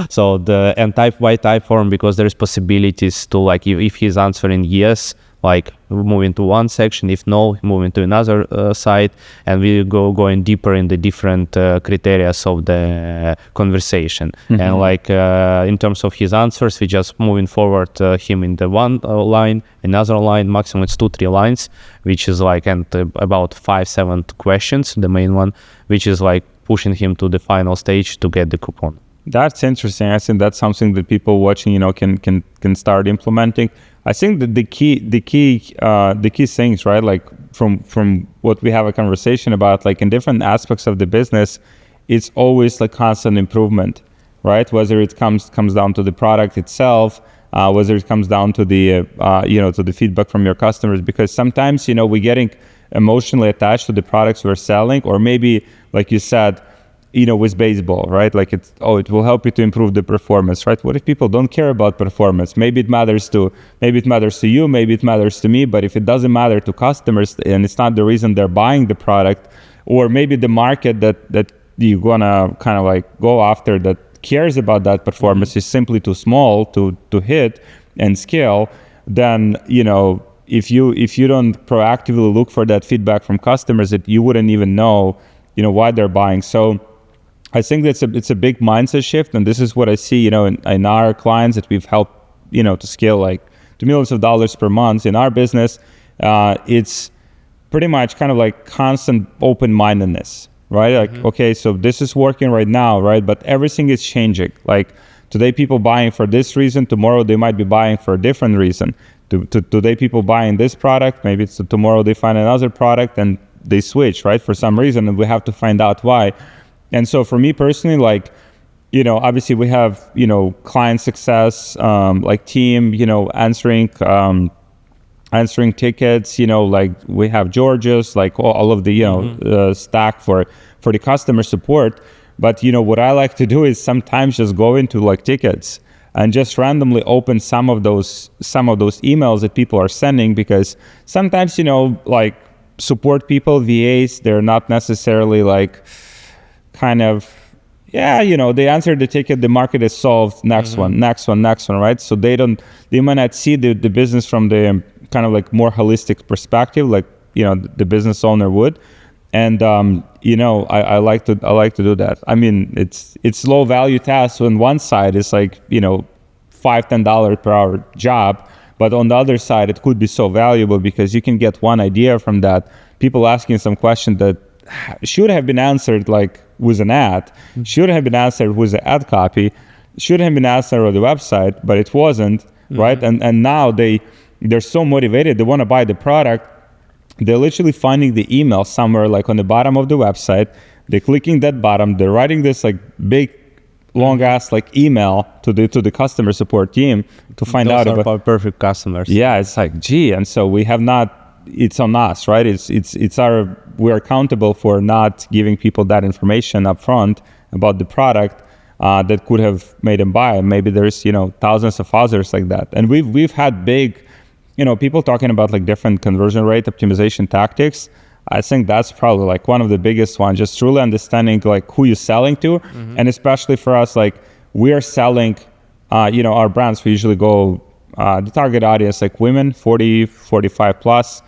So and type by type form, because there's possibilities to like if he's answering yes, like moving to one section, if no, moving to another side, and we going deeper in the different criteria of the conversation. And like in terms of his answers, we just moving forward him in the one line, another line, maximum it's 2-3 lines, which is like, and about 5-7 questions, the main one, which is like pushing him to the final stage to get the coupon. That's interesting. I think that's something that people watching, can start implementing. I think that the key things, right? Like from what we have a conversation about, like in different aspects of the business, it's always like constant improvement, right? Whether it comes down to the product itself, whether it comes down to the to the feedback from your customers, because sometimes we're getting emotionally attached to the products we're selling, or maybe like you said, with baseball, right? Like it will help you to improve the performance, right? What if people don't care about performance? Maybe it matters to you, maybe it matters to me, but if it doesn't matter to customers and it's not the reason they're buying the product, or maybe the market that you're gonna kind of like go after that cares about that performance is simply too small to hit and scale, then if you don't proactively look for that feedback from customers, that you wouldn't even know why they're buying. So I think it's a big mindset shift, and this is what I see, in our clients that we've helped, to scale like to millions of dollars per month in our business. It's pretty much kind of like constant open-mindedness, right? Like, okay, so this is working right now, right? But everything is changing. Like today, people buying for this reason, tomorrow they might be buying for a different reason. Today, people buying this product, maybe it's tomorrow they find another product and they switch, right? For some reason, and we have to find out why. And so for me personally, like, obviously we have, client success, like team, answering tickets, like we have George's, like all of the, stack for the customer support. But, what I like to do is sometimes just go into like tickets and just randomly open some of those emails that people are sending, because sometimes, like support people, VAs, they're not necessarily like kind of, they answer the ticket, the market is solved, next one, right? So they might not see the business from the kind of like more holistic perspective, like, the business owner would. And, I like to do that. I mean, it's low value tasks. On one side, it's like, $5-10 per hour job. But on the other side, it could be so valuable because you can get one idea from that. People asking some question that should have been answered like with an ad, should have been answered with an ad copy, should have been answered on the website, but it wasn't, right? And now they're so motivated, they want to buy the product. They're literally finding the email somewhere like on the bottom of the website. They're clicking that bottom. They're writing this like big, long ass like email to the customer support team to find out about our perfect customers. Yeah, it's like, gee, and so we have not. It's on us, right? We're accountable for not giving people that information up front about the product. that could have made them buy. Maybe there's, thousands of others like that. And we've had big, people talking about like different conversion rate optimization tactics. I think that's probably like one of the biggest ones, just truly understanding like who you're selling to. And especially for us, like we are selling, our brands, we usually go, the target audience, like women, 40, 45 plus.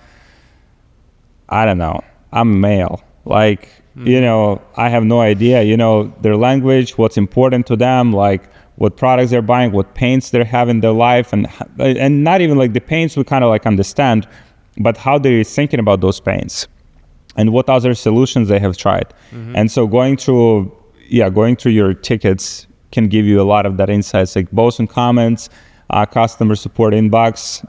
I don't know. I'm male. Like, I have no idea, their language, what's important to them, like what products they're buying, what pains they're having in their life. And not even like the pains we kind of like understand, but how they're thinking about those pains and what other solutions they have tried. And so going through your tickets can give you a lot of that insights, like both in comments, customer support inbox.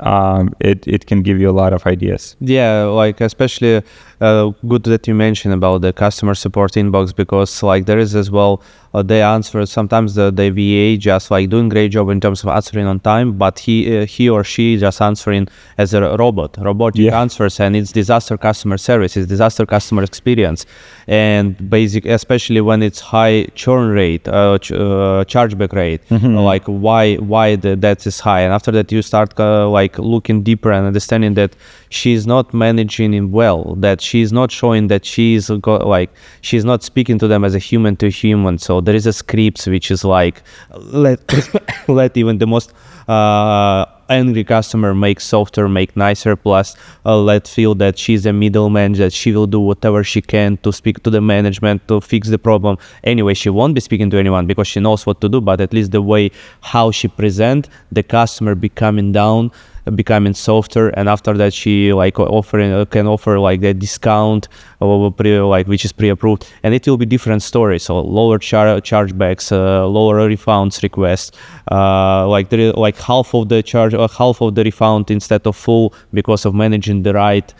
It can give you a lot of ideas. Yeah, like especially good that you mentioned about the customer support inbox, because like there is as well they answer sometimes the VA just like doing great job in terms of answering on time, but he or she just answering as a robotic answers, and it's disaster customer service, it's disaster customer experience. And especially when it's high churn rate, chargeback rate, like why that is high. And after that you start like looking deeper and understanding that she's not managing it well, that she's not showing that she's not speaking to them as a human to human. So there is a script which is like let even the most angry customer make softer, make nicer, plus let feel that she's a middleman, that she will do whatever she can to speak to the management to fix the problem. Anyway, she won't be speaking to anyone because she knows what to do, but at least the way how she present the customer becoming softer, and after that she like can offer like the discount which is pre-approved, and it will be different story. So lower chargebacks, lower refunds requests, like half of the charge, half of the refund instead of full, because of managing the right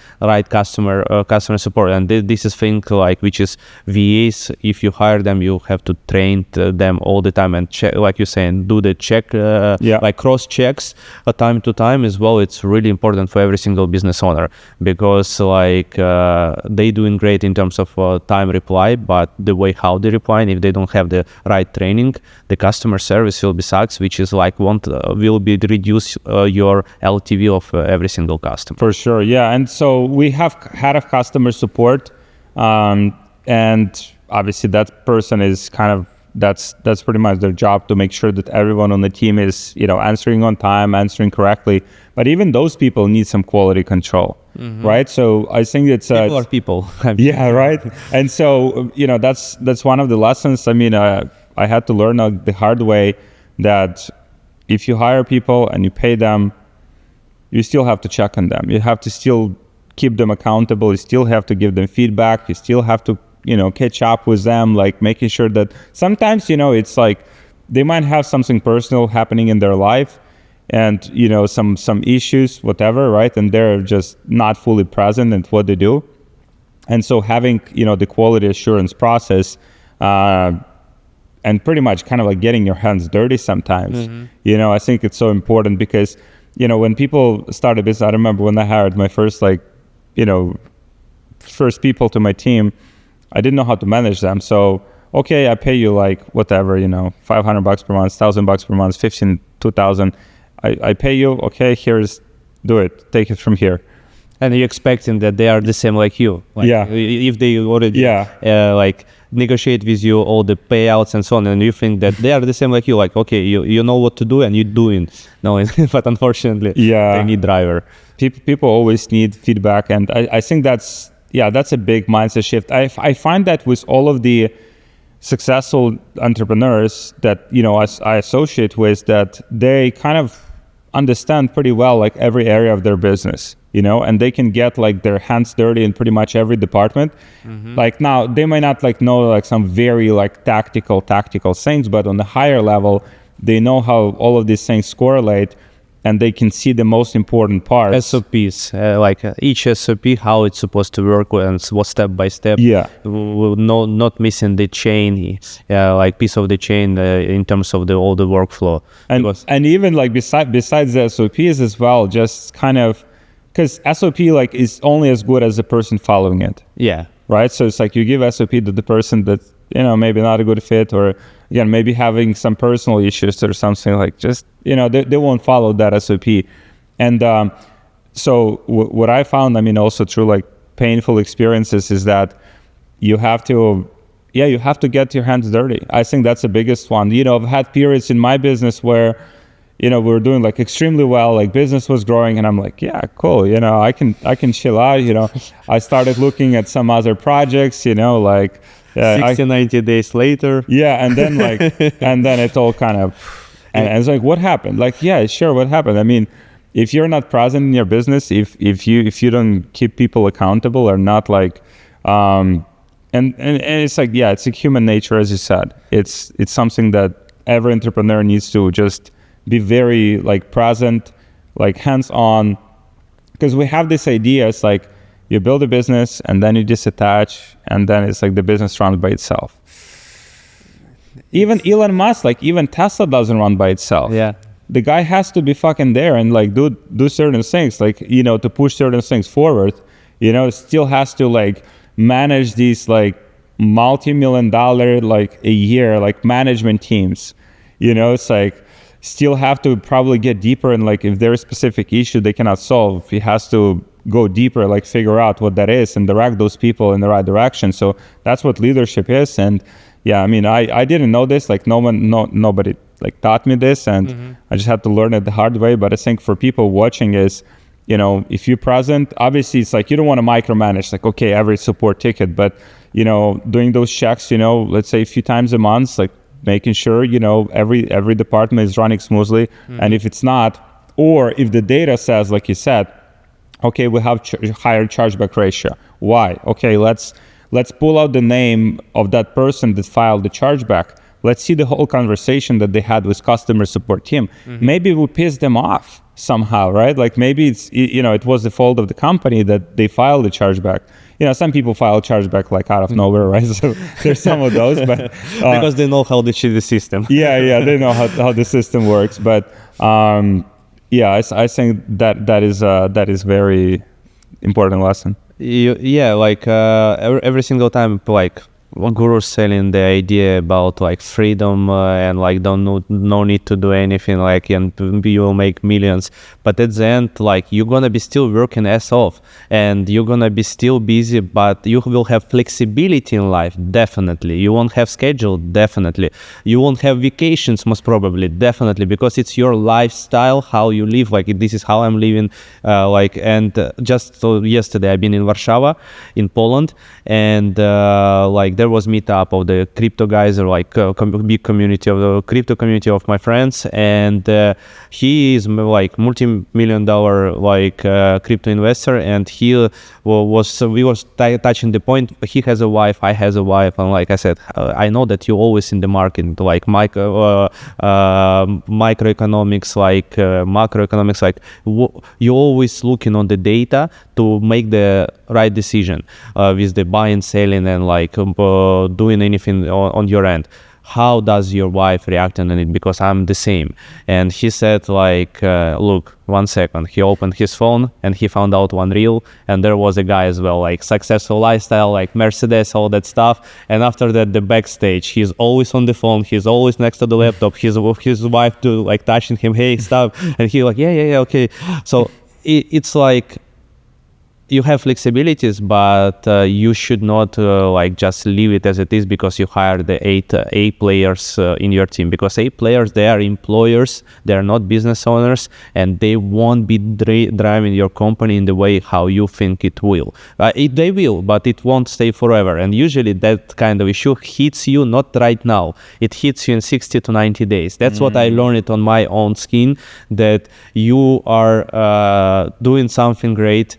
customer support. And this is thing like which is VAs. If you hire them, you have to train them all the time and check, like you're saying, do the check, like cross checks time to time as well. It's really important for every single business owner, because like they doing great in terms of time reply, but the way how they reply, and if they don't have the right training, the customer service will be sucks, which is like will be reduce your LTV of every single customer. For sure, yeah. And so we have head of customer support, and obviously that person is kind of that's pretty much their job, to make sure that everyone on the team is answering on time, answering correctly. But even those people need some quality control, right? So I think it's people are people. Yeah, right. And so that's one of the lessons. I mean, I had to learn the hard way that if you hire people and you pay them, you still have to check on them. You have to still keep them accountable. You still have to give them feedback. You still have to catch up with them, like making sure that sometimes, it's like they might have something personal happening in their life and, some issues, whatever, right? And they're just not fully present in what they do. And so having, the quality assurance process, and pretty much kind of like getting your hands dirty sometimes, I think it's so important, because, when people start a business, I remember when I hired my first, first people to my team, I didn't know how to manage them. So, okay, I pay you like whatever, $500 per month, $1,000 per month, 15, 2,000. I pay you. Okay, do it. Take it from here. And you're expecting that they are the same like you. Like, if they already like negotiate with you all the payouts and so on, and you think that they are the same like you, like, okay, you know what to do and you're doing. No, but unfortunately, they need driver. People always need feedback. And I think that's a big mindset shift. I find that with all of the successful entrepreneurs that, I associate with, that they kind of understand pretty well, like every area of their business, and they can get like their hands dirty in pretty much every department. Like now they might not like know like some very like tactical things, but on the higher level, they know how all of these things correlate, and they can see the most important parts. SOPs, like each SOP, how it's supposed to work, and what step by step. Not missing the chain, like piece of the chain in terms of all the workflow. And even like besides the SOPs as well, just kind of, because SOP is only as good as the person following it. Yeah. Right. So it's like you give SOP to the person that maybe not a good fit, or again, maybe having some personal issues or something, like just, they won't follow that SOP. And so what I found, also through like painful experiences, is that you have to get your hands dirty. I think that's the biggest one. I've had periods in my business where, we were doing like extremely well, like business was growing, and I'm like, yeah, cool. I can chill out. I started looking at some other projects, like 90 days later. Yeah. And then and then it all kind of, and it's like, what happened? Like, yeah, sure. What happened? If you're not present in your business, if you don't keep people accountable, or not like, and it's like, yeah, it's a human nature, as you said. It's something that every entrepreneur needs to just be very like present, like hands-on, because we have this idea. It's like you build a business and then you disattach, and then it's like the business runs by itself. Even Elon Musk, like even Tesla doesn't run by itself. Yeah. The guy has to be fucking there and like do certain things, like, to push certain things forward. Still has to like manage these like multi-million-dollar like a year like management teams. It's like still have to probably get deeper, and like if there's a specific issue they cannot solve, he has to go deeper, like figure out what that is and direct those people in the right direction. So that's what leadership is. And yeah, I didn't know this, like nobody like taught me this, and I just had to learn it the hard way. But I think for people watching is, if you're present, obviously it's like you don't want to micromanage, like, okay, every support ticket, but doing those checks, let's say a few times a month, like making sure, every department is running smoothly. And if it's not, or if the data says, like you said, okay, we have higher chargeback ratio. Why? Okay, let's pull out the name of that person that filed the chargeback. Let's see the whole conversation that they had with customer support team. Maybe we pissed them off somehow, right? Like maybe it's, it was the fault of the company that they filed the chargeback. Some people file chargeback like out of nowhere, right? So there's some of those, but because they know how to cheat the system. yeah, they know how the system works. But I think that is very important lesson. Every single time, like gurus selling the idea about like freedom and like no need to do anything, like, and you will make millions, but at the end, like, you're gonna be still working ass off, and you're gonna be still busy, but you will have flexibility in life, definitely. You won't have schedule, definitely. You won't have vacations, most probably, definitely, because it's your lifestyle, how you live. Like, this is how I'm living. Just so yesterday I've been in Warsaw, in Poland, and there was meetup of the crypto guys, or like big community of the crypto community of my friends, and he is like multi-million-dollar like crypto investor, and we was touching the point. He has a wife, I has a wife, and like I said, I know that you're always in the market, like microeconomics, like macroeconomics, like you're always looking on the data to make the right decision with the buying, selling, and like doing anything on your end. How does your wife react on it? Because I'm the same. And he said, like, look, 1 second. He opened his phone and he found out one reel, and there was a guy as well, like successful lifestyle, like Mercedes, all that stuff. And after that, the backstage, he's always on the phone, he's always next to the laptop, his wife to like touching him, hey, stop. And he like, yeah, okay. So it's like, you have flexibilities, but you should not like just leave it as it is because you hire the eight A players in your team. Because A players, they are employers, they are not business owners, and they won't be driving your company in the way how you think it will. They will, but it won't stay forever. And usually that kind of issue hits you not right now. It hits you in 60 to 90 days. That's what I learned on my own skin, that you are doing something great.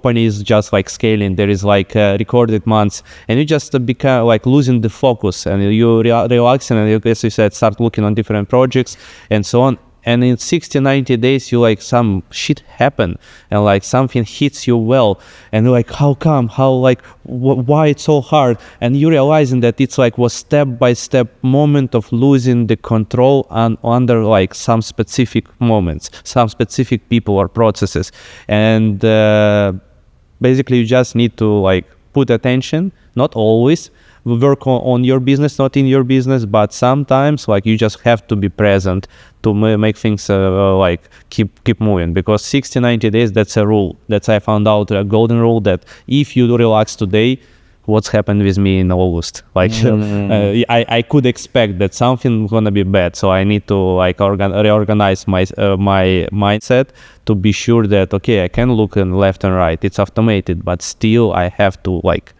Company is just like scaling, there is like recorded months, and you just become like losing the focus, and you relaxing, and you, as you said, start looking on different projects and so on. And in 60-90 days, you like some shit happen, and like something hits you well, and you're like, how come? How like why it's so hard? And you realizing that it's like was step-by-step moment of losing the control under like some specific moments, some specific people or processes, and basically you just need to like put attention, not always, work on your business, not in your business, but sometimes like you just have to be present to make things like keep moving, because 60-90 days, that's a rule. That's I found out, a golden rule, that if you relax today, what's happened with me in August, like I could expect that something gonna be bad, so I need to like reorganize my my mindset to be sure that okay, I can look in left and right, it's automated, but still I have to like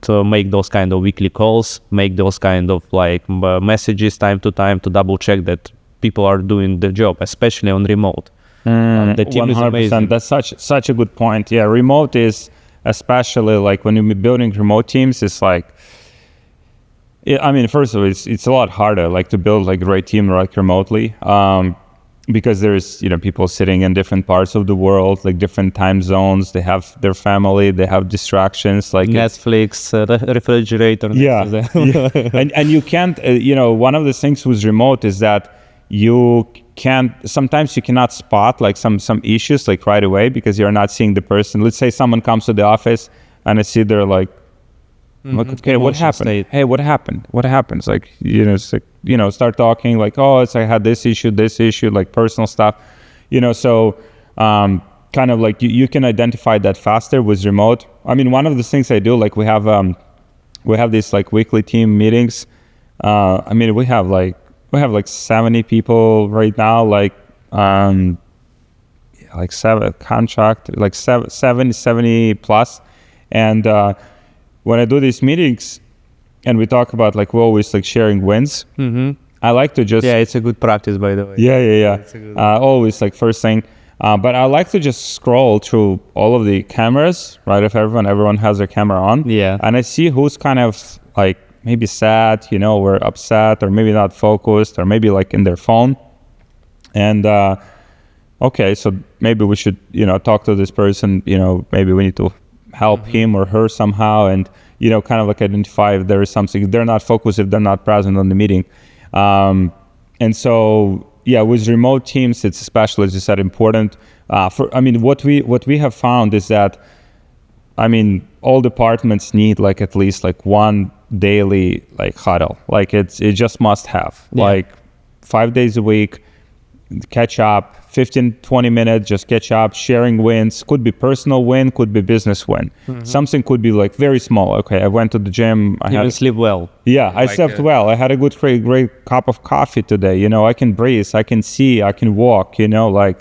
to make those kind of weekly calls, make those kind of like messages time to time to double check that people are doing the job, especially on remote. The team 100%. Is amazing. That's such a good point. Yeah, remote is, especially like when you're building remote teams, it's like, I mean, first of all, it's a lot harder like to build like a great team like remotely, because there's, you know, people sitting in different parts of the world, like different time zones, they have their family, they have distractions like Netflix, refrigerator. Yeah. And you can't, you know, one of the things with remote is that sometimes you cannot spot like some issues like right away, because you're not seeing the person. Let's say someone comes to the office and I see they're like, okay, what happened? State. Hey, what happened? What happens? Like, you know, it's like, you know, start talking like, oh, I had this issue, like personal stuff, you know, so kind of like you can identify that faster with remote. I mean, one of the things I do, like we have these like weekly team meetings. I mean, we have like 70 people right now, like 70 plus. And when I do these meetings and we talk about like, we're always like sharing wins. I like to just... Yeah, it's a good practice, by the way. Yeah. Always like first thing. But I like to just scroll through all of the cameras, right? If everyone has their camera on. Yeah. And I see who's kind of like maybe sad, you know, or upset, or maybe not focused, or maybe like in their phone. And okay, so maybe we should, you know, talk to this person, you know, maybe we need to help him or her somehow, and, you know, kind of like identify if there is something, if they're not focused, if they're not present on the meeting. And so, yeah, with remote teams, it's especially, as you said, important. I mean, what we have found is that, I mean, all departments need like at least like one daily like huddle. Like it just must have like 5 days a week, catch up, 15-20 minutes, just catch up, sharing wins. Could be personal win, could be business win. Something could be like very small. Okay, I went to the gym. I sleep well. Yeah, I slept well. I had a great cup of coffee today. You know, I can breathe, I can see, I can walk, you know, like.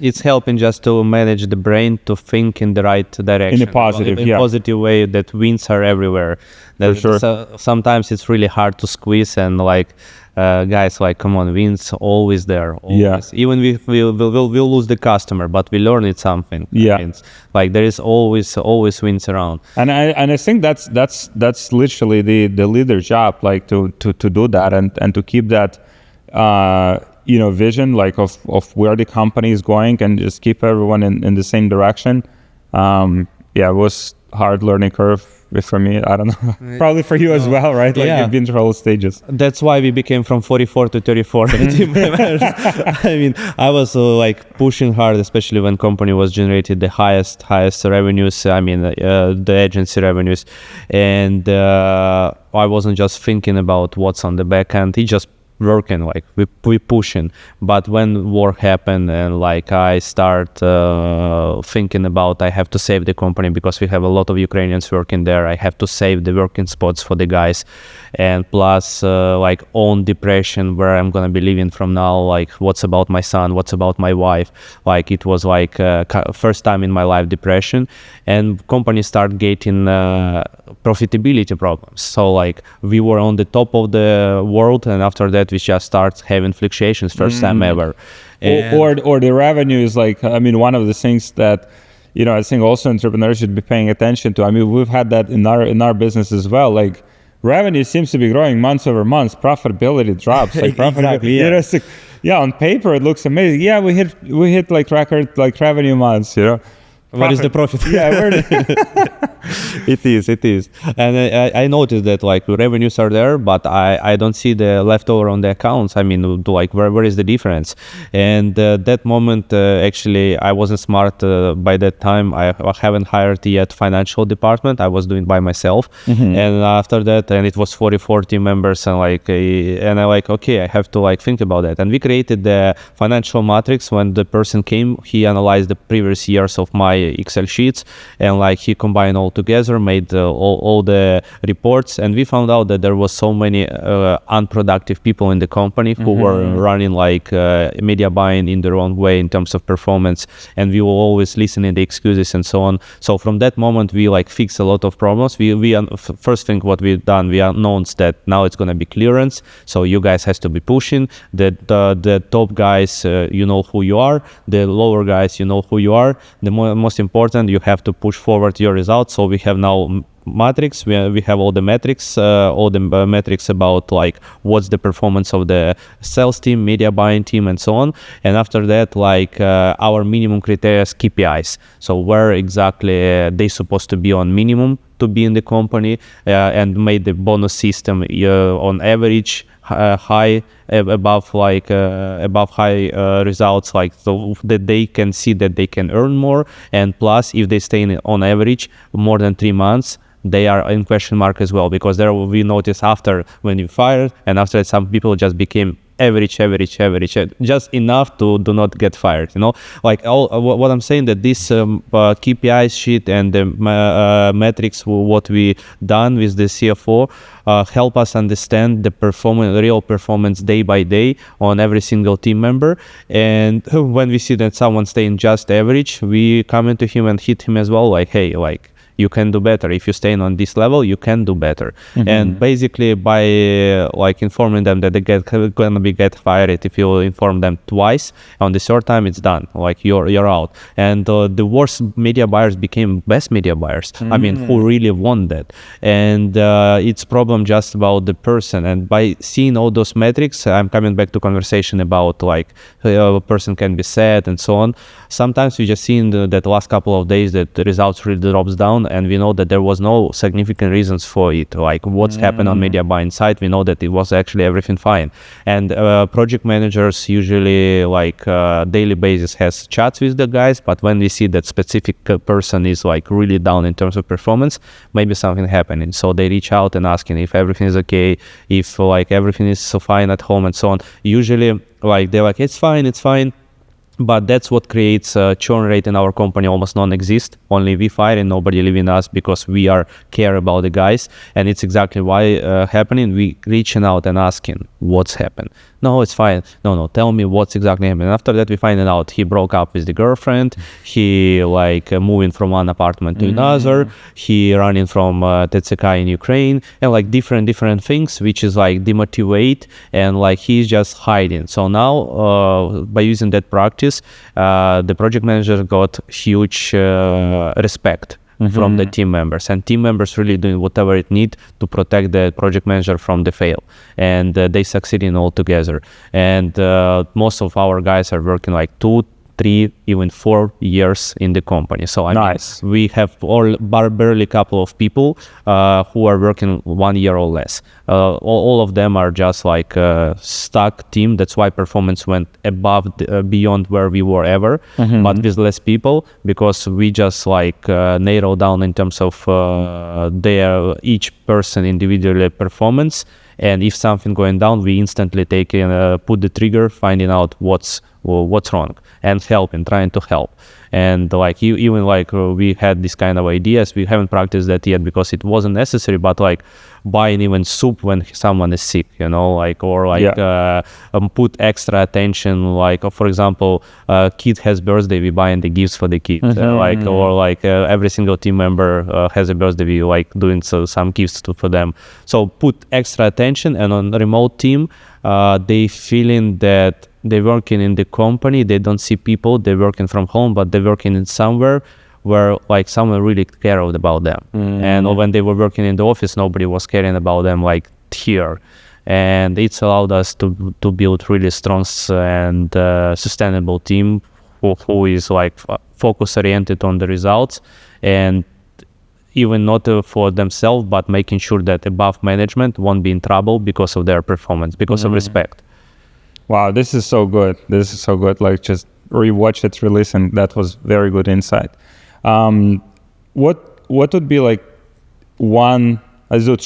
It's helping just to manage the brain to think in the right direction. In a positive, positive way, that wins are everywhere. For sure. Sometimes it's really hard to squeeze, and like, guys, like, come on, wins always there. Always. Yeah. Even if we'll lose the customer, but we learn it something. Yeah. Means, like there is always wins around. And I think that's literally the leader job, like to do that and to keep that you know, vision like of where the company is going, and just keep everyone in the same direction. It was hard learning curve for me. I don't know, probably for you as well, right? Like you've been through all stages. That's why we became from 44 to 34 team members. I mean, I was like pushing hard, especially when company was generated the highest revenues. I mean, the agency revenues, and I wasn't just thinking about what's on the back end. He just working, like we pushing. But when war happened, and like I start thinking about, I have to save the company because we have a lot of Ukrainians working there. I have to save the working spots for the guys, and plus like own depression, where I'm gonna be living from now. Like, what's about my son? What's about my wife? Like, it was like first time in my life depression, and company start getting profitability problems. So like we were on the top of the world, and after that we just start having fluctuations, first time ever. Or the revenue is like, I mean, one of the things that, you know, I think also entrepreneurs should be paying attention to. I mean, we've had that in our business as well. Like, revenue seems to be growing months over months, profitability drops. Like exactly, yeah. You know, it's like, on paper it looks amazing. Yeah, we hit like record like revenue months, you know, What is the profit? Yeah, It is. And I noticed that like revenues are there, but I don't see the leftover on the accounts. I mean, like where is the difference? And that moment, actually, I wasn't smart by that time. I haven't hired yet financial department. I was doing by myself. And after that, and it was 44 team members, and and I like, okay, I have to like think about that. And we created the financial matrix. When the person came, he analyzed the previous years of my Excel sheets, and like he combined all together, made all the reports, and we found out that there was so many unproductive people in the company who were running like media buying in the wrong way in terms of performance, and we were always listening the excuses and so on. So from that moment, we like fixed a lot of problems. We first thing what we've done, we announced that now it's gonna be clearance, so you guys has to be pushing the top guys, you know who you are, the lower guys, you know who you are. The most important, you have to push forward your results. So we have now matrix, we have all the metrics, metrics about like what's the performance of the sales team, media buying team, and so on. And after that, like our minimum criteria is KPIs, so where exactly they supposed to be on minimum to be in the company, and made the bonus system on average high, above high results, like so that they can see that they can earn more. And plus, if they stay on average more than 3 months, they are in question mark as well, because there we notice after when you fired, and after that, some people just became average, just enough to do not get fired, you know. Like what I'm saying, that this KPI sheet and the metrics, what we done with the CFO, help us understand the real performance day by day on every single team member. And when we see that someone staying just average, we come into him and hit him as well, like, hey, like, you can do better. If you're staying on this level, you can do better. And basically by like informing them that they gonna get fired, if you inform them twice, on the third time it's done, like you're out. And the worst media buyers became best media buyers. I mean, who really want that? And it's problem just about the person. And by seeing all those metrics, I'm coming back to conversation about like a person can be sad and so on. Sometimes we just see in that last couple of days that the results really drops down, and we know that there was no significant reasons for it, like what's happened on media buying side. We know that it was actually everything fine. And project managers usually like daily basis has chats with the guys, but when we see that specific person is like really down in terms of performance, maybe something happening, so they reach out and asking if everything is okay, if like everything is so fine at home and so on. Usually like they're like, it's fine. But that's what creates churn rate in our company almost non-exist. Only we fire and nobody leaving us, because we are care about the guys. And it's exactly why happening. We reaching out and asking what's happened. No, it's fine. No, tell me what's exactly happening. And after that, we find out he broke up with the girlfriend. He like moving from one apartment to another. He running from TCK in Ukraine, and like different things, which is like demotivate, and like he's just hiding. So now by using that practice, the project manager got huge respect from the team members, and team members really doing whatever it need to protect the project manager from the fail, and they succeeding all together. And most of our guys are working like 2, 3, even 4 years in the company. So I mean, we have barely a couple of people who are working 1 year or less. All of them are just like a stuck team. That's why performance went beyond where we were ever, but with less people, because we just like narrow down in terms of their each person individual performance. And if something going down, we instantly take put the trigger, finding out what's wrong, and trying to help. And like even like we had this kind of ideas. We haven't practiced that yet because it wasn't necessary, but like buying even soup when someone is sick, you know, like, or like put extra attention, like for example, kid has birthday, we buying the gifts for the kid, like, or like every single team member has a birthday, we like doing some gifts for them. So put extra attention. And on the remote team, they feeling that they're working in the company, they don't see people, they're working from home, but they're working in somewhere where like someone really cared about them. And when they were working in the office, nobody was caring about them like here. And it's allowed us to build really strong and sustainable team who is like focus oriented on the results, and even not for themselves, but making sure that above management won't be in trouble because of their performance, because of respect. Wow, this is so good. This is so good. Like, just rewatch its release, and that was very good insight. What would be like one? Let's do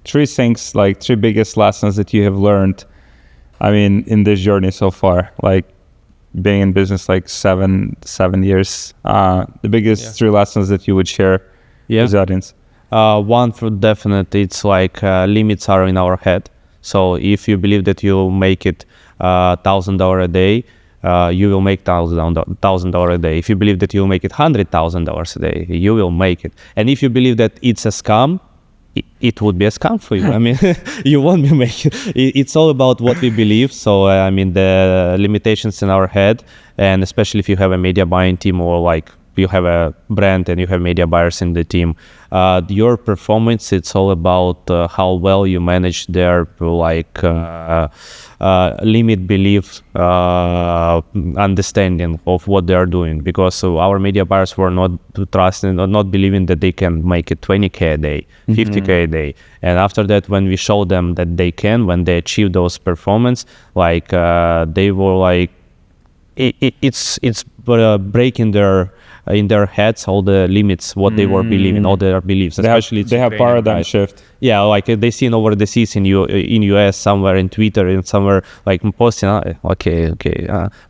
three things, like three biggest lessons that you have learned. I mean, in this journey so far, like being in business like seven years. The biggest three lessons that you would share with the audience. One for definite, it's like limits are in our head. So if you believe that you make it $1,000 a day, you will make $1,000 a day. If you believe that you'll make it $100,000 a day, you will make it. And if you believe that it's a scam, it would be a scam for you. I mean, you won't be making it. It's all about what we believe. So, I mean, the limitations in our head, and especially if you have a media buying team, or like you have a brand and you have media buyers in the team, your performance, it's all about how well you manage their limit belief, understanding of what they are doing. Because our media buyers were not trusting or not believing that they can make it 20K a day, 50K a day. And after that, when we showed them that they can, when they achieve those performance, like they were like, it's breaking their in their heads all the limits, what they were believing, all their beliefs. Especially they have paradigm shift. Yeah, like they seen over the seas in US, somewhere in Twitter, and somewhere like posting,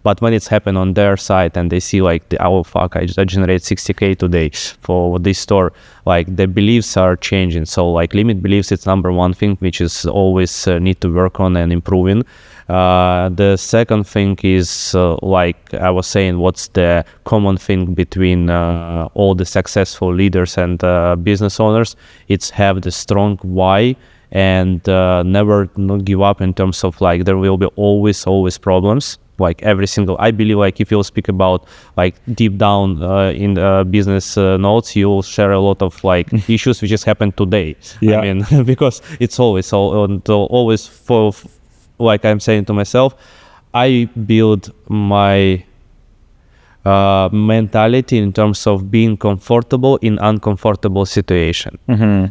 but when it's happened on their side and they see like, oh fuck, I generate 60K today for this store, like the beliefs are changing. So like limit beliefs, it's number one thing which is always need to work on and improving. The second thing is like I was saying, what's the common thing between all the successful leaders and business owners? It's have the strong why and never not give up in terms of like there will be always problems. Like every single, I believe like if you'll speak about like deep down in business notes, you'll share a lot of like issues which just happened today. Yeah. I mean, because it's always for like I'm saying to myself, I build my mentality in terms of being comfortable in uncomfortable situation.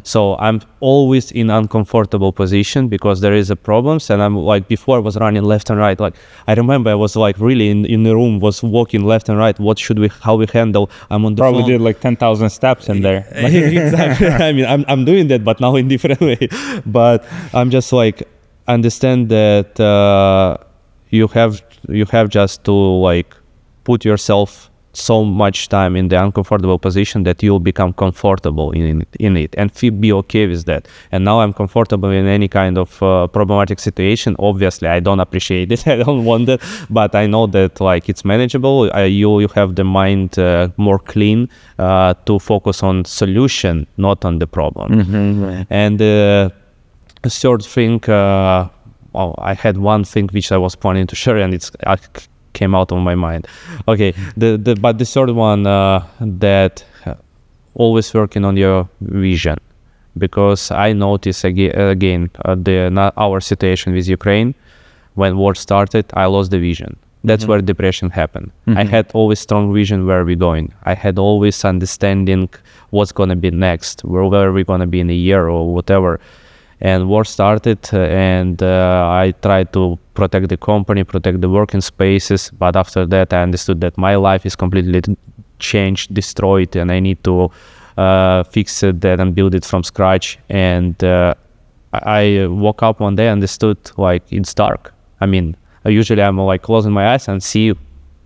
So I'm always in uncomfortable position because there is a problems, and I'm like, before I was running left and right, like I remember I was like really in the room, was walking left and right, how we handle, I'm on the Probably phone. did like 10,000 steps in there. Exactly. I mean, I'm doing that, but now in different way. But I'm just like, understand that you have just to like put yourself so much time in the uncomfortable position that you'll become comfortable in it and be okay with that. And now I'm comfortable in any kind of problematic situation. Obviously I don't appreciate it, I don't want that, but I know that like it's manageable. You have the mind more clean to focus on solution, not on the problem. And third thing, I had one thing which I was planning to share, and it's came out of my mind. Okay, but the third one, that always working on your vision, because I noticed again our situation with Ukraine. When war started, I lost the vision. That's where depression happened. I had always strong vision where we're going. I had always understanding what's gonna be next, where we're gonna be in a year or whatever. And war started, and I tried to protect the company, protect the working spaces. But after that, I understood that my life is completely changed, destroyed, and I need to fix that and build it from scratch. And I woke up one day and understood like it's dark. I mean, usually I'm like closing my eyes and see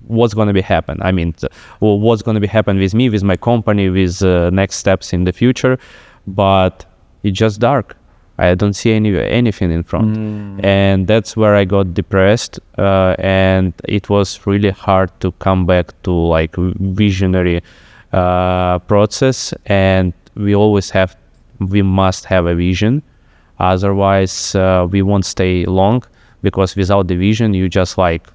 what's going to be happen. I mean, what's going to be happen with me, with my company, with next steps in the future. But it's just dark. I don't see anything in front. And that's where I got depressed. And it was really hard to come back to like visionary process. And we must have a vision. Otherwise, we won't stay long, because without the vision, you just like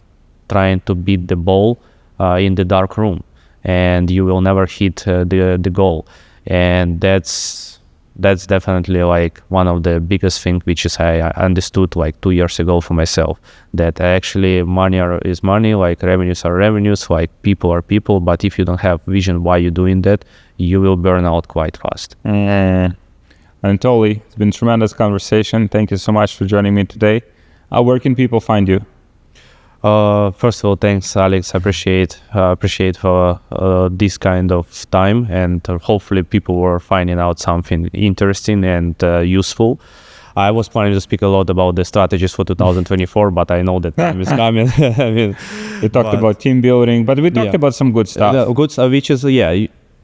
trying to beat the ball in the dark room, and you will never hit the goal. And that's that's definitely like one of the biggest things which is I understood like 2 years ago for myself, that actually money is money, like revenues are revenues, like people are people, but if you don't have vision why you're doing that, you will burn out quite fast. Anatoliy, it's been a tremendous conversation. Thank you so much for joining me today. Where can people find you? First of all, thanks, Alex. Appreciate for this kind of time, and hopefully people were finding out something interesting and useful. I was planning to speak a lot about the strategies for 2024, but I know that time is coming. I mean, we talked about team building, but we talked about some good stuff. Good stuff, which is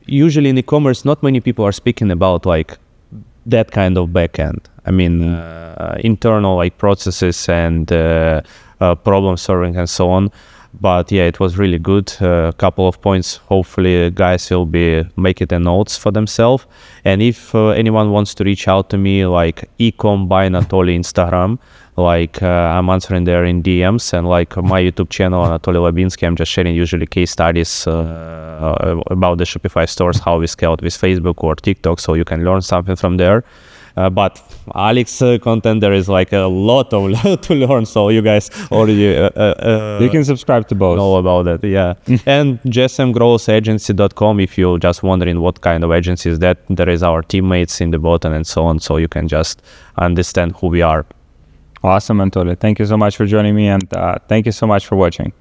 usually in e-commerce, not many people are speaking about like that kind of backend. I mean, internal like processes and problem solving and so on. But yeah, it was really good. A couple of points. Hopefully, guys will be making the notes for themselves. And if anyone wants to reach out to me, like ecom by Anatoliy Instagram, like I'm answering there in DMs, and like my YouTube channel Anatoliy Labinskiy, I'm just sharing usually case studies about the Shopify stores, how we scaled with Facebook or TikTok, so you can learn something from there. But Alex content, there is like a lot of to learn, so you guys already you can subscribe to both. Know about that, yeah. And gsmgrowthagency.com, if you're just wondering what kind of agency is that, there is our teammates in the bottom and so on, so you can just understand who we are. Awesome, Anatoliy. Thank you so much for joining me, and thank you so much for watching.